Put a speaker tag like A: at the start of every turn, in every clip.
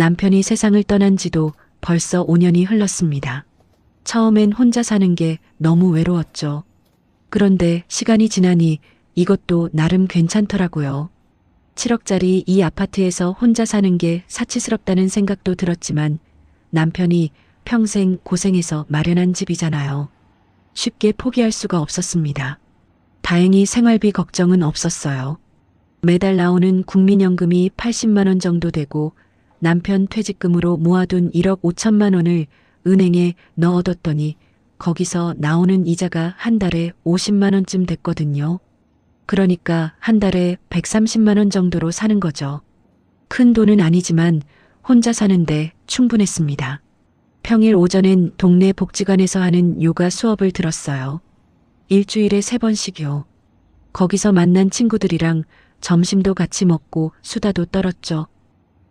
A: 남편이 세상을 떠난 지도 벌써 5년이 흘렀습니다. 처음엔 혼자 사는 게 너무 외로웠죠. 그런데 시간이 지나니 이것도 나름 괜찮더라고요. 7억짜리 이 아파트에서 혼자 사는 게 사치스럽다는 생각도 들었지만 남편이 평생 고생해서 마련한 집이잖아요. 쉽게 포기할 수가 없었습니다. 다행히 생활비 걱정은 없었어요. 매달 나오는 국민연금이 80만 원 정도 되고 남편 퇴직금으로 모아둔 1억 5천만 원을 은행에 넣어뒀더니 거기서 나오는 이자가 한 달에 50만 원쯤 됐거든요. 그러니까 한 달에 130만 원 정도로 사는 거죠. 큰 돈은 아니지만 혼자 사는데 충분했습니다. 평일 오전엔 동네 복지관에서 하는 요가 수업을 들었어요. 일주일에 3번씩요. 거기서 만난 친구들이랑 점심도 같이 먹고 수다도 떨었죠.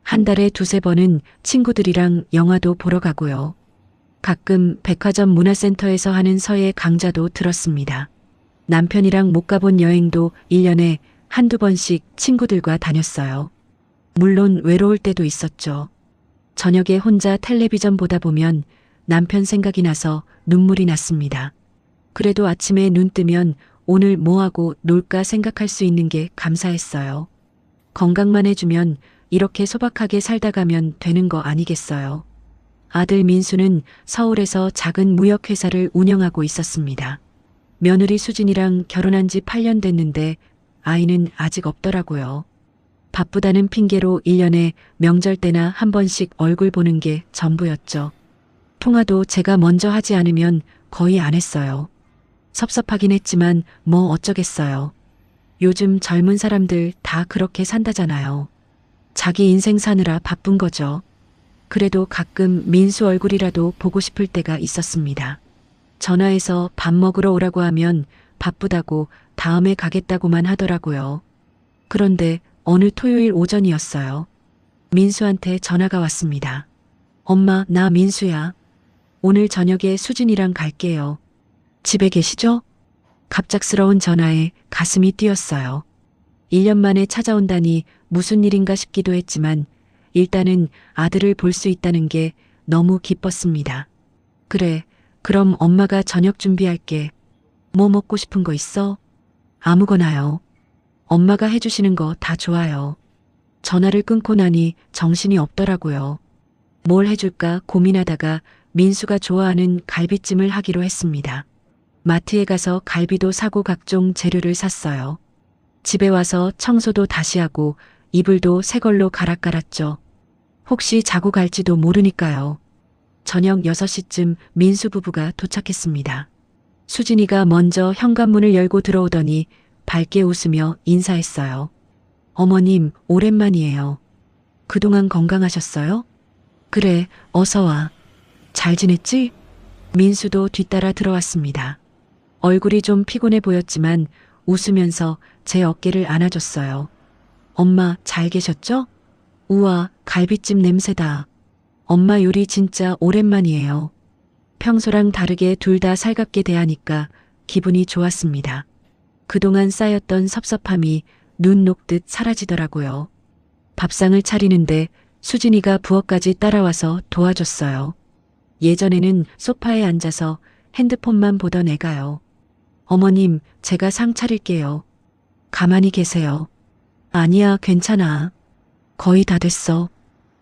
A: 한 달에 2~3번은 친구들이랑 영화도 보러 가고요. 가끔 백화점 문화센터에서 하는 서예 강좌도 들었습니다. 남편이랑 못 가본 여행도 1년에 한두 번씩 친구들과 다녔어요. 물론 외로울 때도 있었죠. 저녁에 혼자 텔레비전 보다 보면 남편 생각이 나서 눈물이 났습니다. 그래도 아침에 눈 뜨면 오늘 뭐하고 놀까 생각할 수 있는 게 감사했어요. 건강만 해주면 이렇게 소박하게 살다 가면 되는 거 아니겠어요. 아들 민수는 서울에서 작은 무역회사를 운영하고 있었습니다. 며느리 수진이랑 결혼한 지 8년 됐는데 아이는 아직 없더라고요. 바쁘다는 핑계로 1년에 명절 때나 한 번씩 얼굴 보는 게 전부였죠. 통화도 제가 먼저 하지 않으면 거의 안 했어요. 섭섭하긴 했지만 뭐 어쩌겠어요. 요즘 젊은 사람들 다 그렇게 산다잖아요. 자기 인생 사느라 바쁜 거죠. 그래도 가끔 민수 얼굴이라도 보고 싶을 때가 있었습니다. 전화해서 밥 먹으러 오라고 하면 바쁘다고 다음에 가겠다고만 하더라고요. 그런데 어느 토요일 오전이었어요. 민수한테 전화가 왔습니다. 엄마, 나 민수야. 오늘 저녁에 수진이랑 갈게요. 집에 계시죠? 갑작스러운 전화에 가슴이 뛰었어요. 1년 만에 찾아온다니 무슨 일인가 싶기도 했지만 일단은 아들을 볼 수 있다는 게 너무 기뻤습니다. 그래, 그럼 엄마가 저녁 준비할게. 뭐 먹고 싶은 거 있어? 아무거나요. 엄마가 해주시는 거 다 좋아요. 전화를 끊고 나니 정신이 없더라고요. 뭘 해줄까 고민하다가 민수가 좋아하는 갈비찜을 하기로 했습니다. 마트에 가서 갈비도 사고 각종 재료를 샀어요. 집에 와서 청소도 다시 하고 이불도 새 걸로 갈아 깔았죠. 혹시 자고 갈지도 모르니까요. 저녁 6시쯤 민수 부부가 도착했습니다. 수진이가 먼저 현관문을 열고 들어오더니 밝게 웃으며 인사했어요. 어머님, 오랜만이에요. 그동안 건강하셨어요? 그래, 어서 와. 잘 지냈지? 민수도 뒤따라 들어왔습니다. 얼굴이 좀 피곤해 보였지만 웃으면서 제 어깨를 안아줬어요. 엄마, 잘 계셨죠? 우와, 갈비찜 냄새다. 엄마 요리 진짜 오랜만이에요. 평소랑 다르게 둘 다 살갑게 대하니까 기분이 좋았습니다. 그동안 쌓였던 섭섭함이 눈 녹듯 사라지더라고요. 밥상을 차리는데 수진이가 부엌까지 따라와서 도와줬어요. 예전에는 소파에 앉아서 핸드폰만 보던 애가요. 어머님, 제가 상 차릴게요. 가만히 계세요. 아니야, 괜찮아. 거의 다 됐어.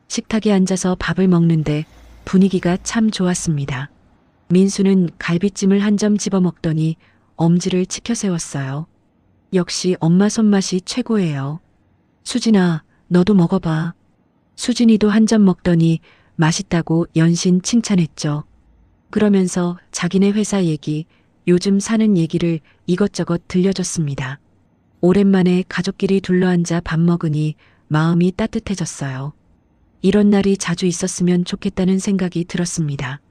A: 식탁에 앉아서 밥을 먹는데 분위기가 참 좋았습니다. 민수는 갈비찜을 한 점 집어 먹더니 엄지를 치켜 세웠어요. 역시 엄마 손맛이 최고예요. 수진아, 너도 먹어봐. 수진이도 한 점 먹더니 맛있다고 연신 칭찬했죠. 그러면서 자기네 회사 얘기, 요즘 사는 얘기를 이것저것 들려줬습니다. 오랜만에 가족끼리 둘러앉아 밥 먹으니 마음이 따뜻해졌어요. 이런 날이 자주 있었으면 좋겠다는 생각이 들었습니다.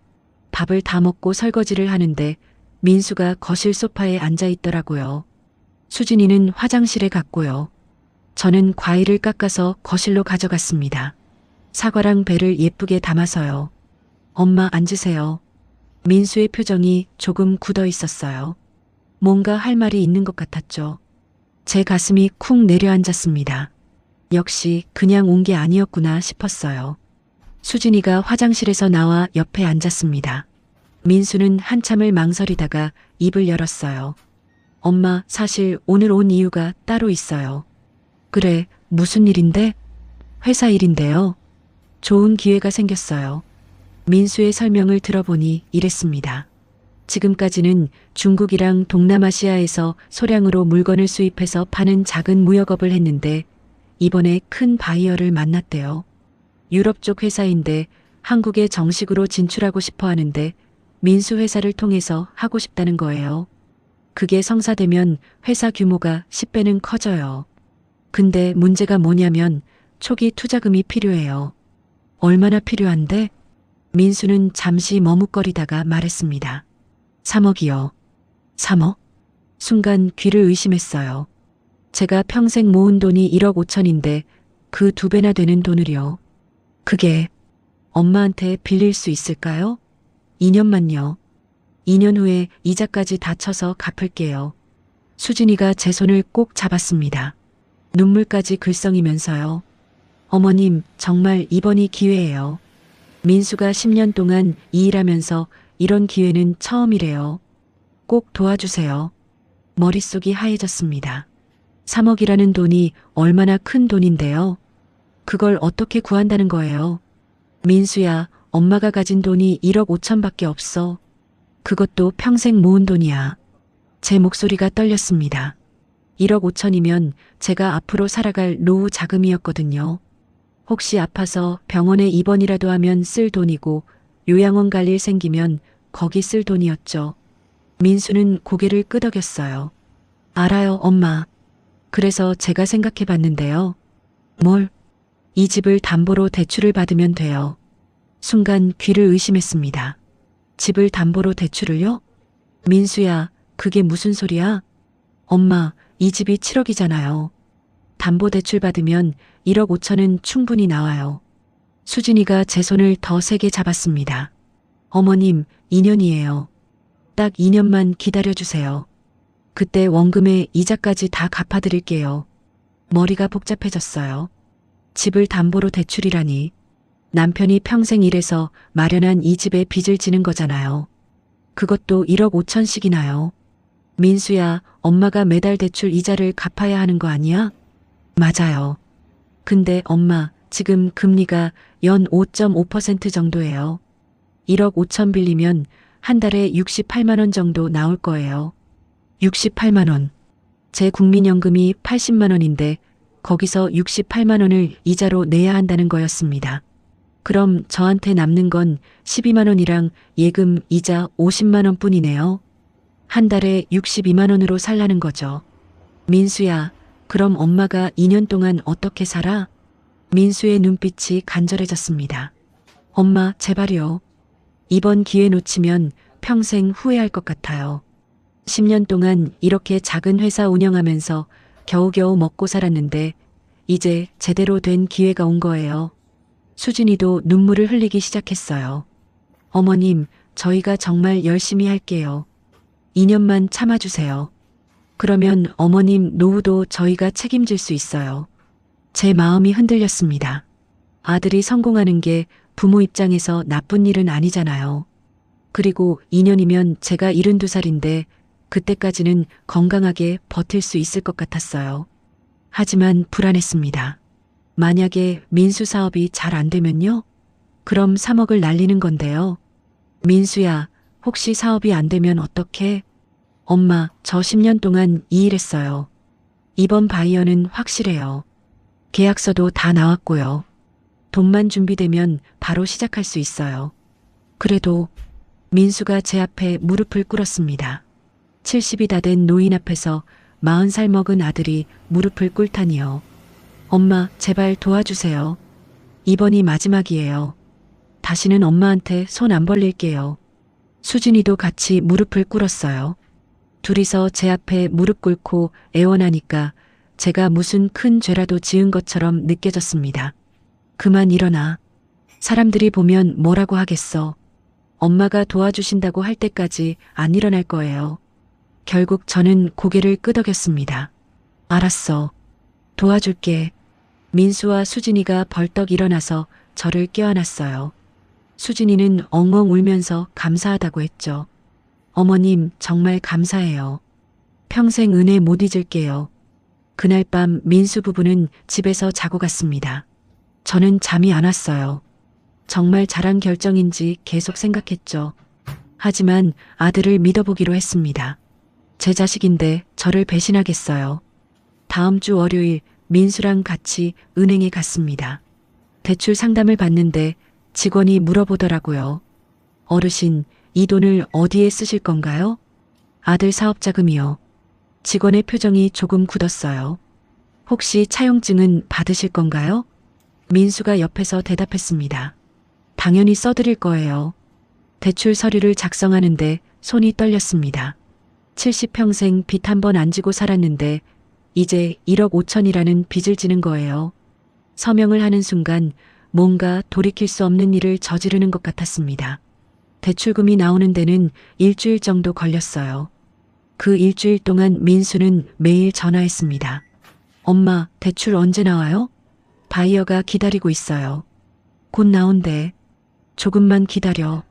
A: 밥을 다 먹고 설거지를 하는데 민수가 거실 소파에 앉아 있더라고요. 수진이는 화장실에 갔고요. 저는 과일을 깎아서 거실로 가져갔습니다. 사과랑 배를 예쁘게 담아서요. 엄마 앉으세요. 민수의 표정이 조금 굳어 있었어요. 뭔가 할 말이 있는 것 같았죠. 제 가슴이 쿵 내려앉았습니다. 역시 그냥 온 게 아니었구나 싶었어요. 수진이가 화장실에서 나와 옆에 앉았습니다. 민수는 한참을 망설이다가 입을 열었어요. 엄마, 사실 오늘 온 이유가 따로 있어요. 그래, 무슨 일인데? 회사 일인데요. 좋은 기회가 생겼어요. 민수의 설명을 들어보니 이랬습니다. 지금까지는 중국이랑 동남아시아에서 소량으로 물건을 수입해서 파는 작은 무역업을 했는데 이번에 큰 바이어를 만났대요. 유럽 쪽 회사인데 한국에 정식으로 진출하고 싶어 하는데 민수 회사를 통해서 하고 싶다는 거예요. 그게 성사되면 회사 규모가 10배는 커져요. 근데 문제가 뭐냐면 초기 투자금이 필요해요. 얼마나 필요한데? 민수는 잠시 머뭇거리다가 말했습니다. 3억이요. 3억? 순간 귀를 의심했어요. 제가 평생 모은 돈이 1억 5천인데 그 2배나 되는 돈을요. 그게 엄마한테 빌릴 수 있을까요? 2년만요. 2년 후에 이자까지 다 쳐서 갚을게요. 수진이가 제 손을 꼭 잡았습니다. 눈물까지 글썽이면서요. 어머님, 정말 이번이 기회예요. 민수가 10년 동안 이 일하면서 이런 기회는 처음이래요. 꼭 도와주세요. 머릿속이 하얘졌습니다. 3억이라는 돈이 얼마나 큰 돈인데요. 그걸 어떻게 구한다는 거예요? 민수야, 엄마가 가진 돈이 1억 5천밖에 없어. 그것도 평생 모은 돈이야. 제 목소리가 떨렸습니다. 1억 5천이면 제가 앞으로 살아갈 노후 자금이었거든요. 혹시 아파서 병원에 입원이라도 하면 쓸 돈이고 요양원 갈 일 생기면 거기 쓸 돈이었죠. 민수는 고개를 끄덕였어요. 알아요, 엄마. 그래서 제가 생각해 봤는데요. 뭘? 이 집을 담보로 대출을 받으면 돼요. 순간 귀를 의심했습니다. 집을 담보로 대출을요? 민수야, 그게 무슨 소리야? 엄마, 이 집이 7억이잖아요. 담보 대출 받으면 1억 5천은 충분히 나와요. 수진이가 제 손을 더 세게 잡았습니다. 어머님, 2년이에요. 딱 2년만 기다려주세요. 그때 원금에 이자까지 다 갚아드릴게요. 머리가 복잡해졌어요. 집을 담보로 대출이라니. 남편이 평생 일해서 마련한 이 집에 빚을 지는 거잖아요. 그것도 1억 5천씩이나요. 민수야, 엄마가 매달 대출 이자를 갚아야 하는 거 아니야? 맞아요. 근데 엄마, 지금 금리가 연 5.5% 정도예요. 1억 5천 빌리면 한 달에 68만 원 정도 나올 거예요. 68만 원. 제 국민연금이 80만 원인데 거기서 68만 원을 이자로 내야 한다는 거였습니다. 그럼 저한테 남는 건 12만 원이랑 예금 이자 50만 원 뿐이네요. 한 달에 62만 원으로 살라는 거죠. 민수야, 그럼 엄마가 2년 동안 어떻게 살아? 민수의 눈빛이 간절해졌습니다. 엄마, 제발요. 이번 기회 놓치면 평생 후회할 것 같아요. 10년 동안 이렇게 작은 회사 운영하면서 겨우겨우 먹고 살았는데 이제 제대로 된 기회가 온 거예요. 수진이도 눈물을 흘리기 시작했어요. 어머님, 저희가 정말 열심히 할게요. 2년만 참아주세요. 그러면 어머님 노후도 저희가 책임질 수 있어요. 제 마음이 흔들렸습니다. 아들이 성공하는 게 부모 입장에서 나쁜 일은 아니잖아요. 그리고 2년이면 제가 72살인데 그때까지는 건강하게 버틸 수 있을 것 같았어요. 하지만 불안했습니다. 만약에 민수 사업이 잘 안 되면요? 그럼 3억을 날리는 건데요. 민수야, 혹시 사업이 안 되면 어떡해? 엄마, 저 10년 동안 이 일했어요. 이번 바이어는 확실해요. 계약서도 다 나왔고요. 돈만 준비되면 바로 시작할 수 있어요. 그래도 민수가 제 앞에 무릎을 꿇었습니다. 70이 다 된 노인 앞에서 40살 먹은 아들이 무릎을 꿇다니요. 엄마, 제발 도와주세요. 이번이 마지막이에요. 다시는 엄마한테 손 안 벌릴게요. 수진이도 같이 무릎을 꿇었어요. 둘이서 제 앞에 무릎 꿇고 애원하니까 제가 무슨 큰 죄라도 지은 것처럼 느껴졌습니다. 그만 일어나. 사람들이 보면 뭐라고 하겠어. 엄마가 도와주신다고 할 때까지 안 일어날 거예요. 결국 저는 고개를 끄덕였습니다. 알았어. 도와줄게. 민수와 수진이가 벌떡 일어나서 저를 껴안았어요. 수진이는 엉엉 울면서 감사하다고 했죠. 어머님, 정말 감사해요. 평생 은혜 못 잊을게요. 그날 밤 민수 부부는 집에서 자고 갔습니다. 저는 잠이 안 왔어요. 정말 잘한 결정인지 계속 생각했죠. 하지만 아들을 믿어보기로 했습니다. 제 자식인데 저를 배신하겠어요. 다음 주 월요일 민수랑 같이 은행에 갔습니다. 대출 상담을 받는데 직원이 물어보더라고요. 어르신, 이 돈을 어디에 쓰실 건가요? 아들 사업 자금이요. 직원의 표정이 조금 굳었어요. 혹시 차용증은 받으실 건가요? 민수가 옆에서 대답했습니다. 당연히 써드릴 거예요. 대출 서류를 작성하는데 손이 떨렸습니다. 70평생 빚 한 번 안 지고 살았는데 이제 1억 5천이라는 빚을 지는 거예요. 서명을 하는 순간 뭔가 돌이킬 수 없는 일을 저지르는 것 같았습니다. 대출금이 나오는 데는 일주일 정도 걸렸어요. 그 일주일 동안 민수는 매일 전화했습니다. 엄마, 대출 언제 나와요? 바이어가 기다리고 있어요. 곧 나온대. 조금만 기다려.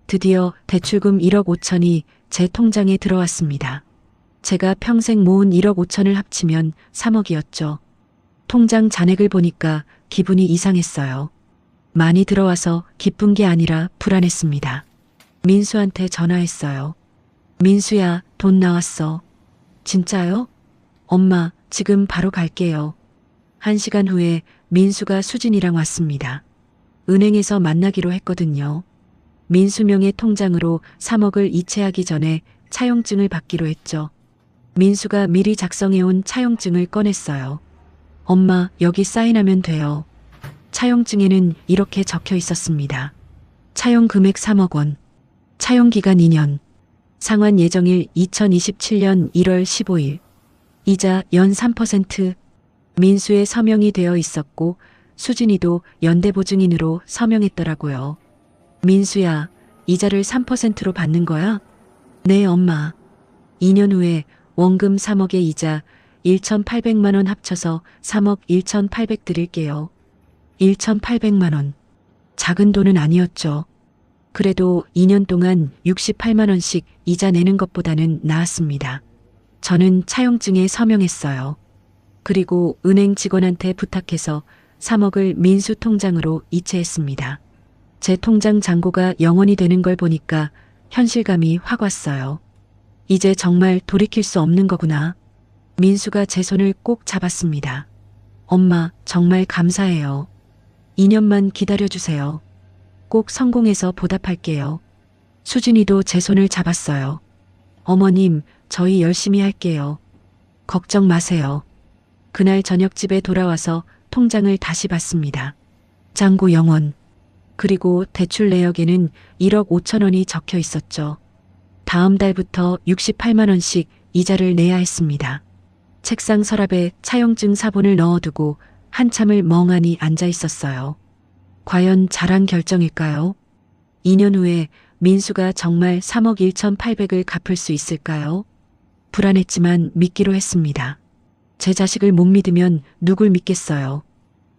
A: 드디어 대출금 1억 5천이 제 통장에 들어왔습니다. 제가 평생 모은 1억 5천을 합치면 3억이었죠. 통장 잔액을 보니까 기분이 이상했어요. 많이 들어와서 기쁜 게 아니라 불안했습니다. 민수한테 전화했어요. 민수야, 돈 나왔어. 진짜요? 엄마, 지금 바로 갈게요. 1시간 후에 민수가 수진이랑 왔습니다. 은행에서 만나기로 했거든요. 민수명의 통장으로 3억을 이체하기 전에 차용증을 받기로 했죠. 민수가 미리 작성해온 차용증을 꺼냈어요. 엄마, 여기 사인하면 돼요. 차용증에는 이렇게 적혀 있었습니다. 차용 금액 3억 원. 차용 기간 2년. 상환 예정일 2027년 1월 15일. 이자 연 3%. 민수의 서명이 되어 있었고 수진이도 연대보증인으로 서명했더라고요. 민수야, 이자를 3%로 받는 거야? 네, 엄마. 2년 후에 원금 3억의 이자 1,800만 원 합쳐서 3억 1,800 드릴게요. 1,800만 원. 작은 돈은 아니었죠. 그래도 2년 동안 68만 원씩 이자 내는 것보다는 나았습니다. 저는 차용증에 서명했어요. 그리고 은행 직원한테 부탁해서 3억을 민수 통장으로 이체했습니다. 제 통장 잔고가 0원이 되는 걸 보니까 현실감이 확 왔어요. 이제 정말 돌이킬 수 없는 거구나. 민수가 제 손을 꼭 잡았습니다. 엄마, 정말 감사해요. 2년만 기다려주세요. 꼭 성공해서 보답할게요. 수진이도 제 손을 잡았어요. 어머님, 저희 열심히 할게요. 걱정 마세요. 그날 저녁 집에 돌아와서 통장을 다시 봤습니다. 잔고 0원. 그리고 대출 내역에는 1억 5천 원이 적혀 있었죠. 다음 달부터 68만 원씩 이자를 내야 했습니다. 책상 서랍에 차용증 사본을 넣어두고 한참을 멍하니 앉아 있었어요. 과연 잘한 결정일까요? 2년 후에 민수가 정말 3억 1,800을 갚을 수 있을까요? 불안했지만 믿기로 했습니다. 제 자식을 못 믿으면 누굴 믿겠어요.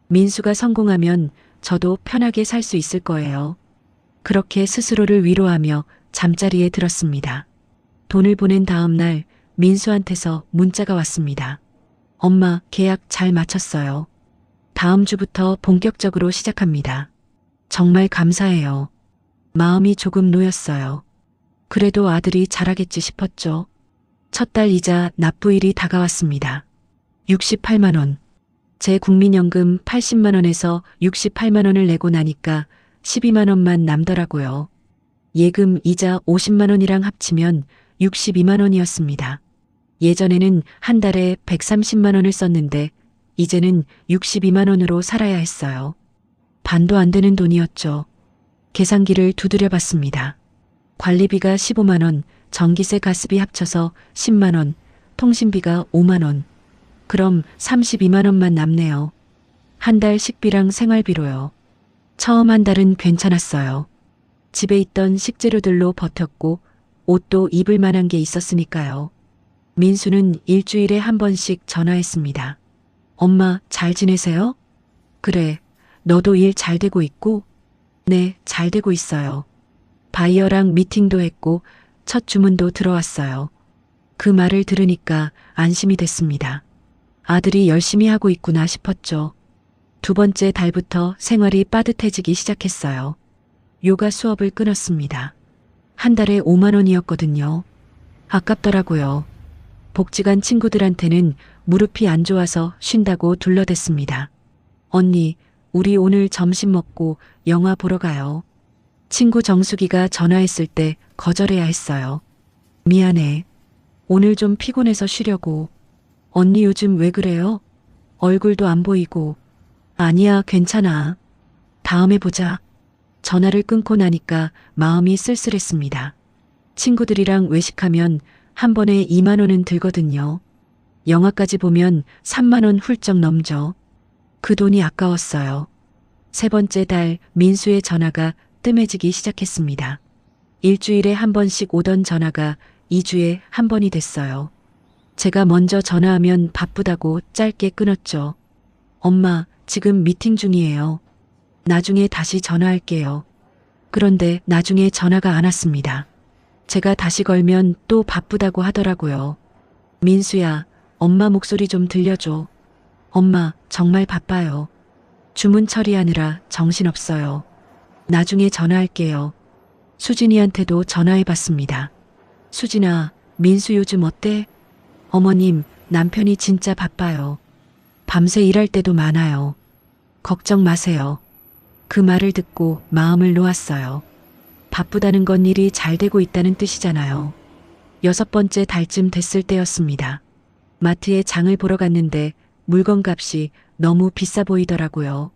A: 민수가 성공하면 저도 편하게 살 수 있을 거예요. 그렇게 스스로를 위로하며 잠자리에 들었습니다. 돈을 보낸 다음 날 민수한테서 문자가 왔습니다. 엄마, 계약 잘 마쳤어요. 다음 주부터 본격적으로 시작합니다. 정말 감사해요. 마음이 조금 놓였어요. 그래도 아들이 잘하겠지 싶었죠. 첫 달 이자 납부일이 다가왔습니다. 68만 원. 제 국민연금 80만 원에서 68만 원을 내고 나니까 12만 원만 남더라고요. 예금 이자 50만 원이랑 합치면 62만 원이었습니다. 예전에는 한 달에 130만 원을 썼는데 이제는 62만 원으로 살아야 했어요. 반도 안 되는 돈이었죠. 계산기를 두드려 봤습니다. 관리비가 15만 원, 전기세 가스비 합쳐서 10만 원, 통신비가 5만 원. 그럼 32만 원만 남네요. 한 달 식비랑 생활비로요. 처음 한 달은 괜찮았어요. 집에 있던 식재료들로 버텼고 옷도 입을 만한 게 있었으니까요. 민수는 일주일에 한 번씩 전화했습니다. 엄마, 잘 지내세요? 그래, 너도 일 잘 되고 있고? 네, 잘 되고 있어요. 바이어랑 미팅도 했고 첫 주문도 들어왔어요. 그 말을 들으니까 안심이 됐습니다. 아들이 열심히 하고 있구나 싶었죠. 두 번째 달부터 생활이 빠듯해지기 시작했어요. 요가 수업을 끊었습니다. 한 달에 5만 원이었거든요. 아깝더라고요. 복지관 친구들한테는 무릎이 안 좋아서 쉰다고 둘러댔습니다. 언니, 우리 오늘 점심 먹고 영화 보러 가요. 친구 정수기가 전화했을 때 거절해야 했어요. 미안해. 오늘 좀 피곤해서 쉬려고. 언니 요즘 왜 그래요? 얼굴도 안 보이고. 아니야, 괜찮아. 다음에 보자. 전화를 끊고 나니까 마음이 쓸쓸했습니다. 친구들이랑 외식하면 한 번에 2만 원은 들거든요. 영화까지 보면 3만 원 훌쩍 넘죠. 그 돈이 아까웠어요. 세 번째 달 민수의 전화가 뜸해지기 시작했습니다. 일주일에 한 번씩 오던 전화가 2주에 한 번이 됐어요. 제가 먼저 전화하면 바쁘다고 짧게 끊었죠. 엄마, 지금 미팅 중이에요. 나중에 다시 전화할게요. 그런데 나중에 전화가 안 왔습니다. 제가 다시 걸면 또 바쁘다고 하더라고요. 민수야, 엄마 목소리 좀 들려줘. 엄마, 정말 바빠요. 주문 처리하느라 정신없어요. 나중에 전화할게요. 수진이한테도 전화해봤습니다. 수진아, 민수 요즘 어때? 어머님, 남편이 진짜 바빠요. 밤새 일할 때도 많아요. 걱정 마세요. 그 말을 듣고 마음을 놓았어요. 바쁘다는 건 일이 잘 되고 있다는 뜻이잖아요. 6번째 달쯤 됐을 때였습니다. 마트에 장을 보러 갔는데 물건값이 너무 비싸 보이더라고요.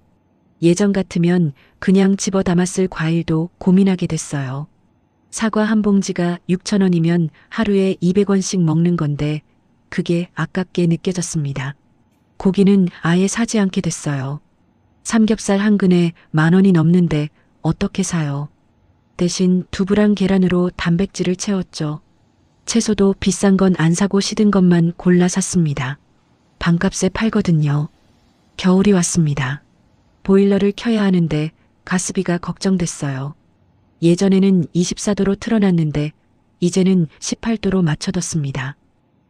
A: 예전 같으면 그냥 집어 담았을 과일도 고민하게 됐어요. 사과 한 봉지가 6천 원이면 하루에 200원씩 먹는 건데 그게 아깝게 느껴졌습니다. 고기는 아예 사지 않게 됐어요. 삼겹살 한 근에 10,000원이 넘는데 어떻게 사요? 대신 두부랑 계란으로 단백질을 채웠죠. 채소도 비싼 건 안 사고 시든 것만 골라 샀습니다. 반값에 팔거든요. 겨울이 왔습니다. 보일러를 켜야 하는데 가스비가 걱정됐어요. 예전에는 24도로 틀어놨는데 이제는 18도로 맞춰뒀습니다.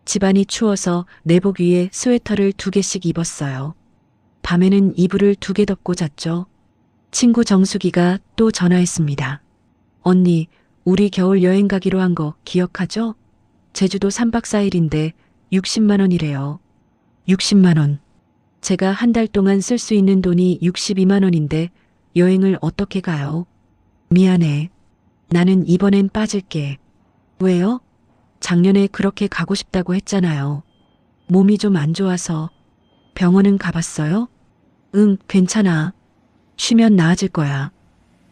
A: 집안이 추워서 내복 위에 스웨터를 2개씩 입었어요. 밤에는 이불을 2개 덮고 잤죠. 친구 정수기가 또 전화했습니다. 언니, 우리 겨울 여행 가기로 한 거 기억하죠? 제주도 3박 4일인데 60만 원이래요. 60만 원. 제가 한 달 동안 쓸 수 있는 돈이 62만 원인데 여행을 어떻게 가요? 미안해. 나는 이번엔 빠질게. 왜요? 작년에 그렇게 가고 싶다고 했잖아요. 몸이 좀 안 좋아서. 병원은 가봤어요? 응, 괜찮아. 쉬면 나아질 거야.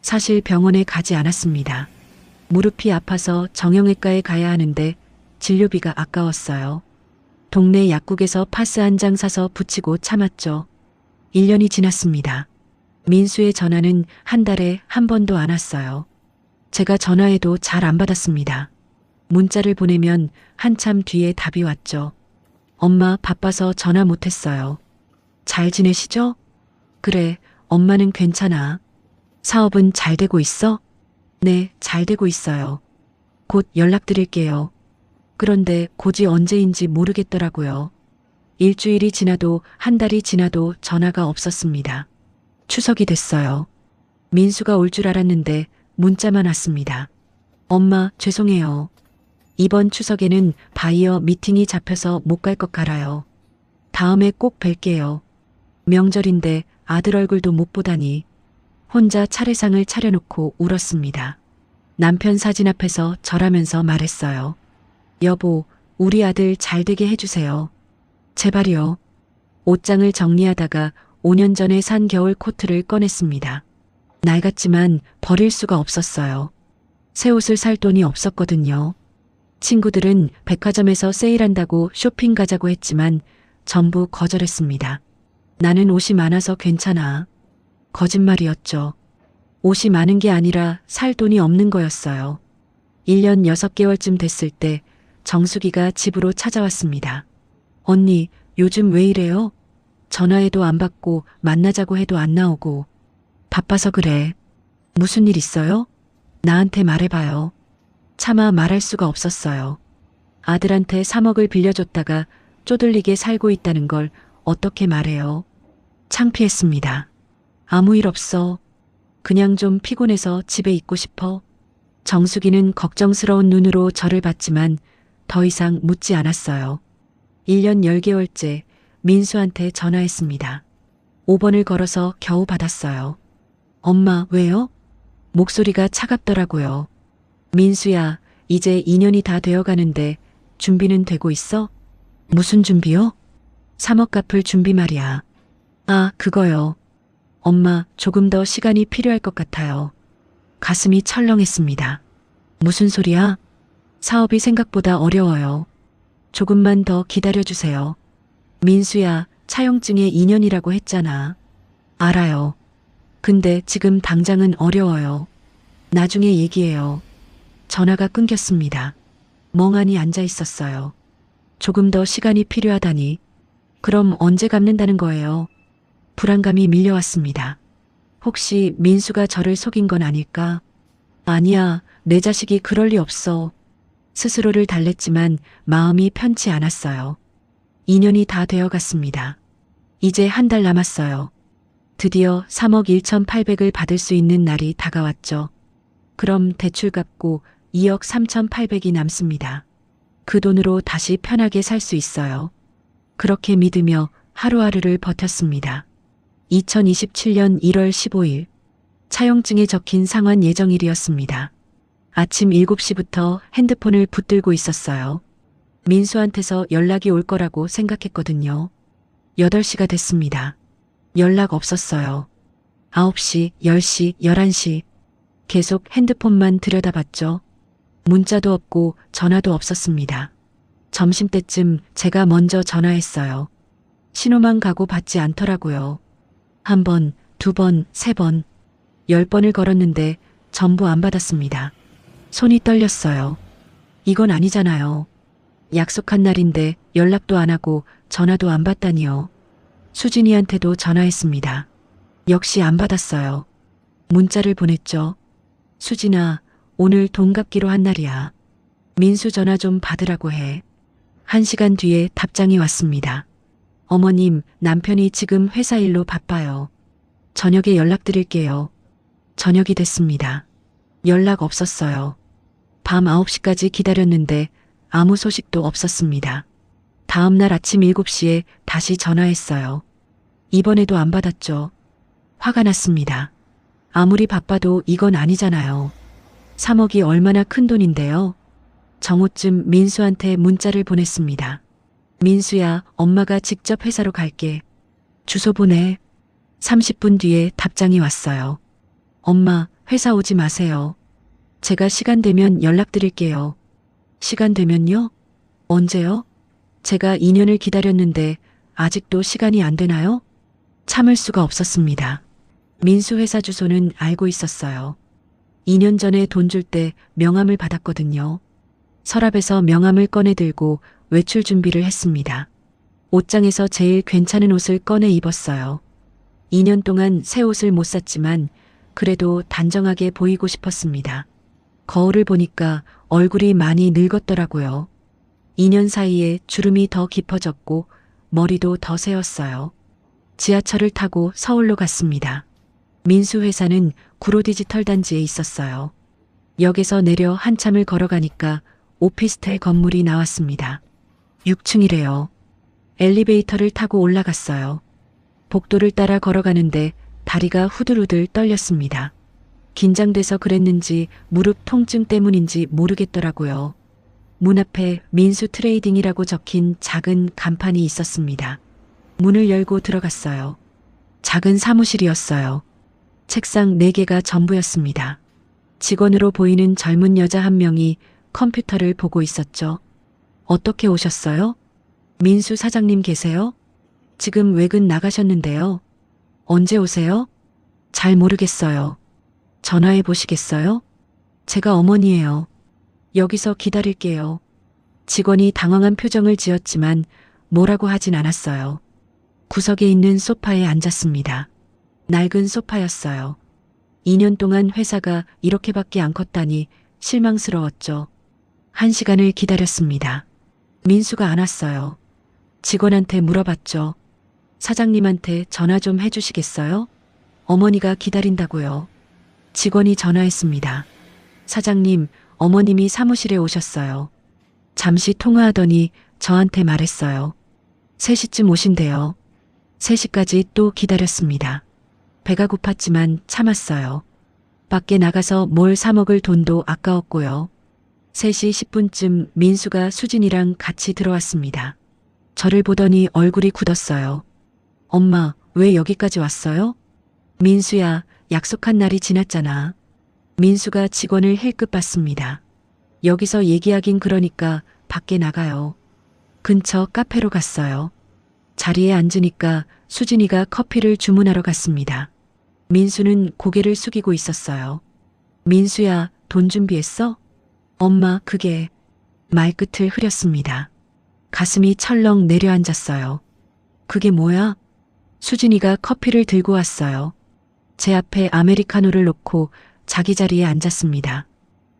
A: 사실 병원에 가지 않았습니다. 무릎이 아파서 정형외과에 가야 하는데 진료비가 아까웠어요. 동네 약국에서 파스 한 장 사서 붙이고 참았죠. 1년이 지났습니다. 민수의 전화는 한 달에 한 번도 안 왔어요. 제가 전화해도 잘 안 받았습니다. 문자를 보내면 한참 뒤에 답이 왔죠. 엄마 바빠서 전화 못했어요. 잘 지내시죠? 그래, 엄마는 괜찮아. 사업은 잘 되고 있어? 네, 잘 되고 있어요. 곧 연락드릴게요. 그런데 곧이 언제인지 모르겠더라고요. 일주일이 지나도 한 달이 지나도 전화가 없었습니다. 추석이 됐어요. 민수가 올 줄 알았는데 문자만 왔습니다. 엄마, 죄송해요. 이번 추석에는 바이어 미팅이 잡혀서 못 갈 것 같아요. 다음에 꼭 뵐게요. 명절인데 아들 얼굴도 못 보다니. 혼자 차례상을 차려놓고 울었습니다. 남편 사진 앞에서 절하면서 말했어요. 여보, 우리 아들 잘 되게 해주세요. 제발요. 옷장을 정리하다가 5년 전에 산 겨울 코트를 꺼냈습니다. 낡았지만 버릴 수가 없었어요. 새 옷을 살 돈이 없었거든요. 친구들은 백화점에서 세일한다고 쇼핑 가자고 했지만 전부 거절했습니다. 나는 옷이 많아서 괜찮아. 거짓말이었죠. 옷이 많은 게 아니라 살 돈이 없는 거였어요. 1년 6개월쯤 됐을 때 정수기가 집으로 찾아왔습니다. 언니, 요즘 왜 이래요? 전화해도 안 받고 만나자고 해도 안 나오고 바빠서 그래. 무슨 일 있어요? 나한테 말해봐요. 차마 말할 수가 없었어요. 아들한테 3억을 빌려줬다가 쪼들리게 살고 있다는 걸 어떻게 말해요? 창피했습니다. 아무 일 없어. 그냥 좀 피곤해서 집에 있고 싶어. 정수기는 걱정스러운 눈으로 저를 봤지만 더 이상 묻지 않았어요. 1년 10개월째 민수한테 전화했습니다. 5번을 걸어서 겨우 받았어요. 엄마, 왜요? 목소리가 차갑더라고요. 민수야, 이제 2년이 다 되어 가는데 준비는 되고 있어? 무슨 준비요? 3억 갚을 준비 말이야. 아, 그거요. 엄마, 조금 더 시간이 필요할 것 같아요. 가슴이 철렁했습니다. 무슨 소리야? 사업이 생각보다 어려워요. 조금만 더 기다려주세요. 민수야, 차용증에 2년이라고 했잖아. 알아요. 근데 지금 당장은 어려워요. 나중에 얘기해요. 전화가 끊겼습니다. 멍하니 앉아 있었어요. 조금 더 시간이 필요하다니. 그럼 언제 갚는다는 거예요? 불안감이 밀려왔습니다. 혹시 민수가 저를 속인 건 아닐까? 아니야, 내 자식이 그럴 리 없어. 스스로를 달랬지만 마음이 편치 않았어요. 2년이 다 되어 갔습니다. 이제 한 달 남았어요. 드디어 3억 1,800을 받을 수 있는 날이 다가왔죠. 그럼 대출 갚고 2억 3,800이 남습니다. 그 돈으로 다시 편하게 살 수 있어요. 그렇게 믿으며 하루하루를 버텼습니다. 2027년 1월 15일 차용증에 적힌 상환 예정일이었습니다. 아침 7시부터 핸드폰을 붙들고 있었어요. 민수한테서 연락이 올 거라고 생각했거든요. 8시가 됐습니다. 연락 없었어요. 9시, 10시, 11시. 계속 핸드폰만 들여다봤죠. 문자도 없고 전화도 없었습니다. 점심때쯤 제가 먼저 전화했어요. 신호만 가고 받지 않더라고요. 1번, 2번, 3번, 10번을 걸었는데 전부 안 받았습니다. 손이 떨렸어요. 이건 아니잖아요. 약속한 날인데 연락도 안 하고 전화도 안 받다니요. 수진이한테도 전화했습니다. 역시 안 받았어요. 문자를 보냈죠. 수진아, 오늘 돈 갚기로 한 날이야. 민수 전화 좀 받으라고 해. 1시간 뒤에 답장이 왔습니다. 어머님, 남편이 지금 회사 일로 바빠요. 저녁에 연락드릴게요. 저녁이 됐습니다. 연락 없었어요. 밤 9시까지 기다렸는데 아무 소식도 없었습니다. 다음 날 아침 7시에 다시 전화했어요. 이번에도 안 받았죠. 화가 났습니다. 아무리 바빠도 이건 아니잖아요. 3억이 얼마나 큰 돈인데요. 정오쯤 민수한테 문자를 보냈습니다. 민수야, 엄마가 직접 회사로 갈게. 주소 보내. 30분 뒤에 답장이 왔어요. 엄마, 회사 오지 마세요. 제가 시간 되면 연락드릴게요. 시간 되면요? 언제요? 제가 2년을 기다렸는데 아직도 시간이 안 되나요? 참을 수가 없었습니다. 민수 회사 주소는 알고 있었어요. 2년 전에 돈 줄 때 명함을 받았거든요. 서랍에서 명함을 꺼내 들고 외출 준비를 했습니다. 옷장에서 제일 괜찮은 옷을 꺼내 입었어요. 2년 동안 새 옷을 못 샀지만 그래도 단정하게 보이고 싶었습니다. 거울을 보니까 얼굴이 많이 늙었더라고요. 2년 사이에 주름이 더 깊어졌고 머리도 더 새었어요. 지하철을 타고 서울로 갔습니다. 민수 회사는 구로디지털 단지에 있었어요. 역에서 내려 한참을 걸어가니까 오피스텔 건물이 나왔습니다. 6층이래요. 엘리베이터를 타고 올라갔어요. 복도를 따라 걸어가는데 다리가 후들후들 떨렸습니다. 긴장돼서 그랬는지 무릎 통증 때문인지 모르겠더라고요. 문 앞에 민수 트레이딩이라고 적힌 작은 간판이 있었습니다. 문을 열고 들어갔어요. 작은 사무실이었어요. 책상 4개가 전부였습니다. 직원으로 보이는 젊은 여자 한 명이 컴퓨터를 보고 있었죠. 어떻게 오셨어요? 민수 사장님 계세요? 지금 외근 나가셨는데요. 언제 오세요? 잘 모르겠어요. 전화해 보시겠어요? 제가 어머니예요. 여기서 기다릴게요. 직원이 당황한 표정을 지었지만 뭐라고 하진 않았어요. 구석에 있는 소파에 앉았습니다. 낡은 소파였어요. 2년 동안 회사가 이렇게밖에 안 컸다니 실망스러웠죠. 1시간을 기다렸습니다. 민수가 안 왔어요. 직원한테 물어봤죠. 사장님한테 전화 좀 해주시겠어요? 어머니가 기다린다고요. 직원이 전화했습니다. 사장님, 어머님이 사무실에 오셨어요. 잠시 통화하더니 저한테 말했어요. 3시쯤 오신대요. 3시까지 또 기다렸습니다. 배가 고팠지만 참았어요. 밖에 나가서 뭘 사 먹을 돈도 아까웠고요. 3시 10분쯤 민수가 수진이랑 같이 들어왔습니다. 저를 보더니 얼굴이 굳었어요. 엄마, 왜 여기까지 왔어요? 민수야, 약속한 날이 지났잖아. 민수가 직원을 힐끗 봤습니다. 여기서 얘기하긴 그러니까 밖에 나가요. 근처 카페로 갔어요. 자리에 앉으니까 수진이가 커피를 주문하러 갔습니다. 민수는 고개를 숙이고 있었어요. 민수야, 돈 준비했어? 엄마, 그게... 말끝을 흐렸습니다. 가슴이 철렁 내려앉았어요. 그게 뭐야? 수진이가 커피를 들고 왔어요. 제 앞에 아메리카노를 놓고 자기 자리에 앉았습니다.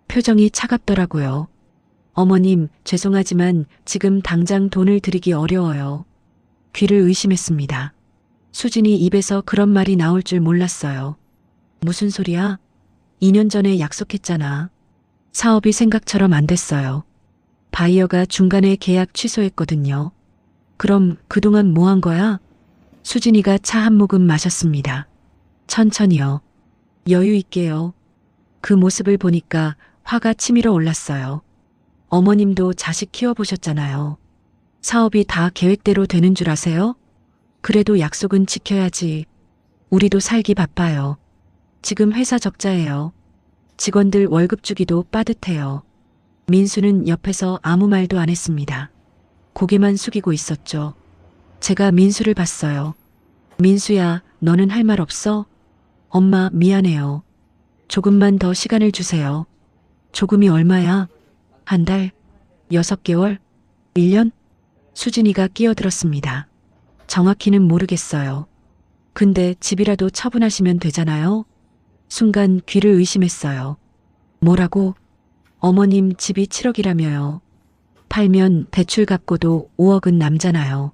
A: 표정이 차갑더라고요. 어머님, 죄송하지만 지금 당장 돈을 드리기 어려워요. 귀를 의심했습니다. 수진이 입에서 그런 말이 나올 줄 몰랐어요. 무슨 소리야? 2년 전에 약속했잖아. 사업이 생각처럼 안 됐어요. 바이어가 중간에 계약 취소했거든요. 그럼 그동안 뭐 한 거야? 수진이가 차 한 모금 마셨습니다. 천천히요. 여유 있게요. 그 모습을 보니까 화가 치밀어 올랐어요. 어머님도 자식 키워보셨잖아요. 사업이 다 계획대로 되는 줄 아세요? 그래도 약속은 지켜야지. 우리도 살기 바빠요. 지금 회사 적자예요. 직원들 월급 주기도 빠듯해요. 민수는 옆에서 아무 말도 안 했습니다. 고개만 숙이고 있었죠. 제가 민수를 봤어요. 민수야, 너는 할 말 없어? 엄마, 미안해요. 조금만 더 시간을 주세요. 조금이 얼마야? 한 달? 6개월? 1년? 수진이가 끼어들었습니다. 정확히는 모르겠어요. 근데 집이라도 처분하시면 되잖아요. 순간 귀를 의심했어요. 뭐라고? 어머님 집이 7억이라며요. 팔면 대출 갚고도 5억은 남잖아요.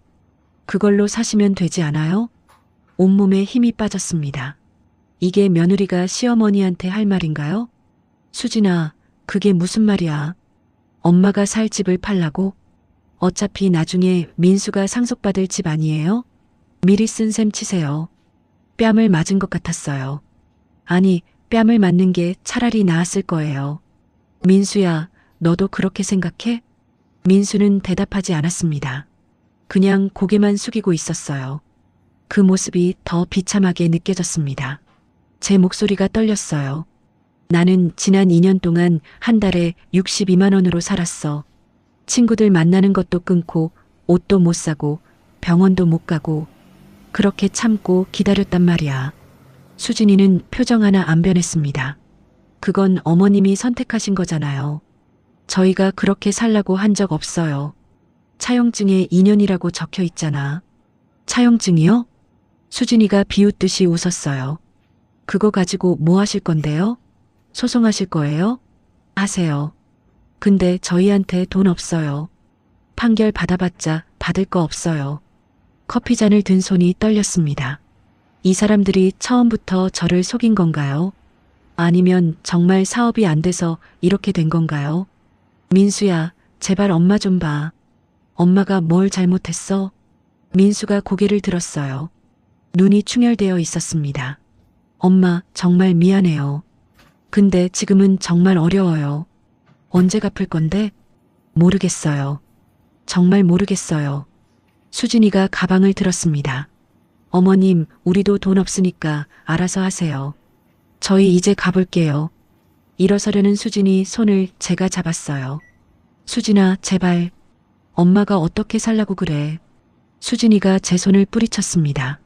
A: 그걸로 사시면 되지 않아요? 온몸에 힘이 빠졌습니다. 이게 며느리가 시어머니한테 할 말인가요? 수진아, 그게 무슨 말이야? 엄마가 살 집을 팔라고? 어차피 나중에 민수가 상속받을 집 아니에요? 미리 쓴 셈 치세요. 뺨을 맞은 것 같았어요. 아니, 뺨을 맞는 게 차라리 나았을 거예요. 민수야, 너도 그렇게 생각해? 민수는 대답하지 않았습니다. 그냥 고개만 숙이고 있었어요. 그 모습이 더 비참하게 느껴졌습니다. 제 목소리가 떨렸어요. 나는 지난 2년 동안 한 달에 62만 원으로 살았어. 친구들 만나는 것도 끊고 옷도 못 사고 병원도 못 가고 그렇게 참고 기다렸단 말이야. 수진이는 표정 하나 안 변했습니다. 그건 어머님이 선택하신 거잖아요. 저희가 그렇게 살라고 한 적 없어요. 차용증에 2년이라고 적혀 있잖아. 차용증이요? 수진이가 비웃듯이 웃었어요. 그거 가지고 뭐 하실 건데요? 소송하실 거예요? 하세요. 근데 저희한테 돈 없어요. 판결 받아봤자 받을 거 없어요. 커피잔을 든 손이 떨렸습니다. 이 사람들이 처음부터 저를 속인 건가요? 아니면 정말 사업이 안 돼서 이렇게 된 건가요? 민수야, 제발 엄마 좀 봐. 엄마가 뭘 잘못했어? 민수가 고개를 들었어요. 눈이 충혈되어 있었습니다. 엄마, 정말 미안해요. 근데 지금은 정말 어려워요. 언제 갚을 건데? 모르겠어요. 정말 모르겠어요. 수진이가 가방을 들었습니다. 어머님, 우리도 돈 없으니까 알아서 하세요. 저희 이제 가볼게요. 일어서려는 수진이 손을 제가 잡았어요. 수진아, 제발. 엄마가 어떻게 살라고 그래. 수진이가 제 손을 뿌리쳤습니다.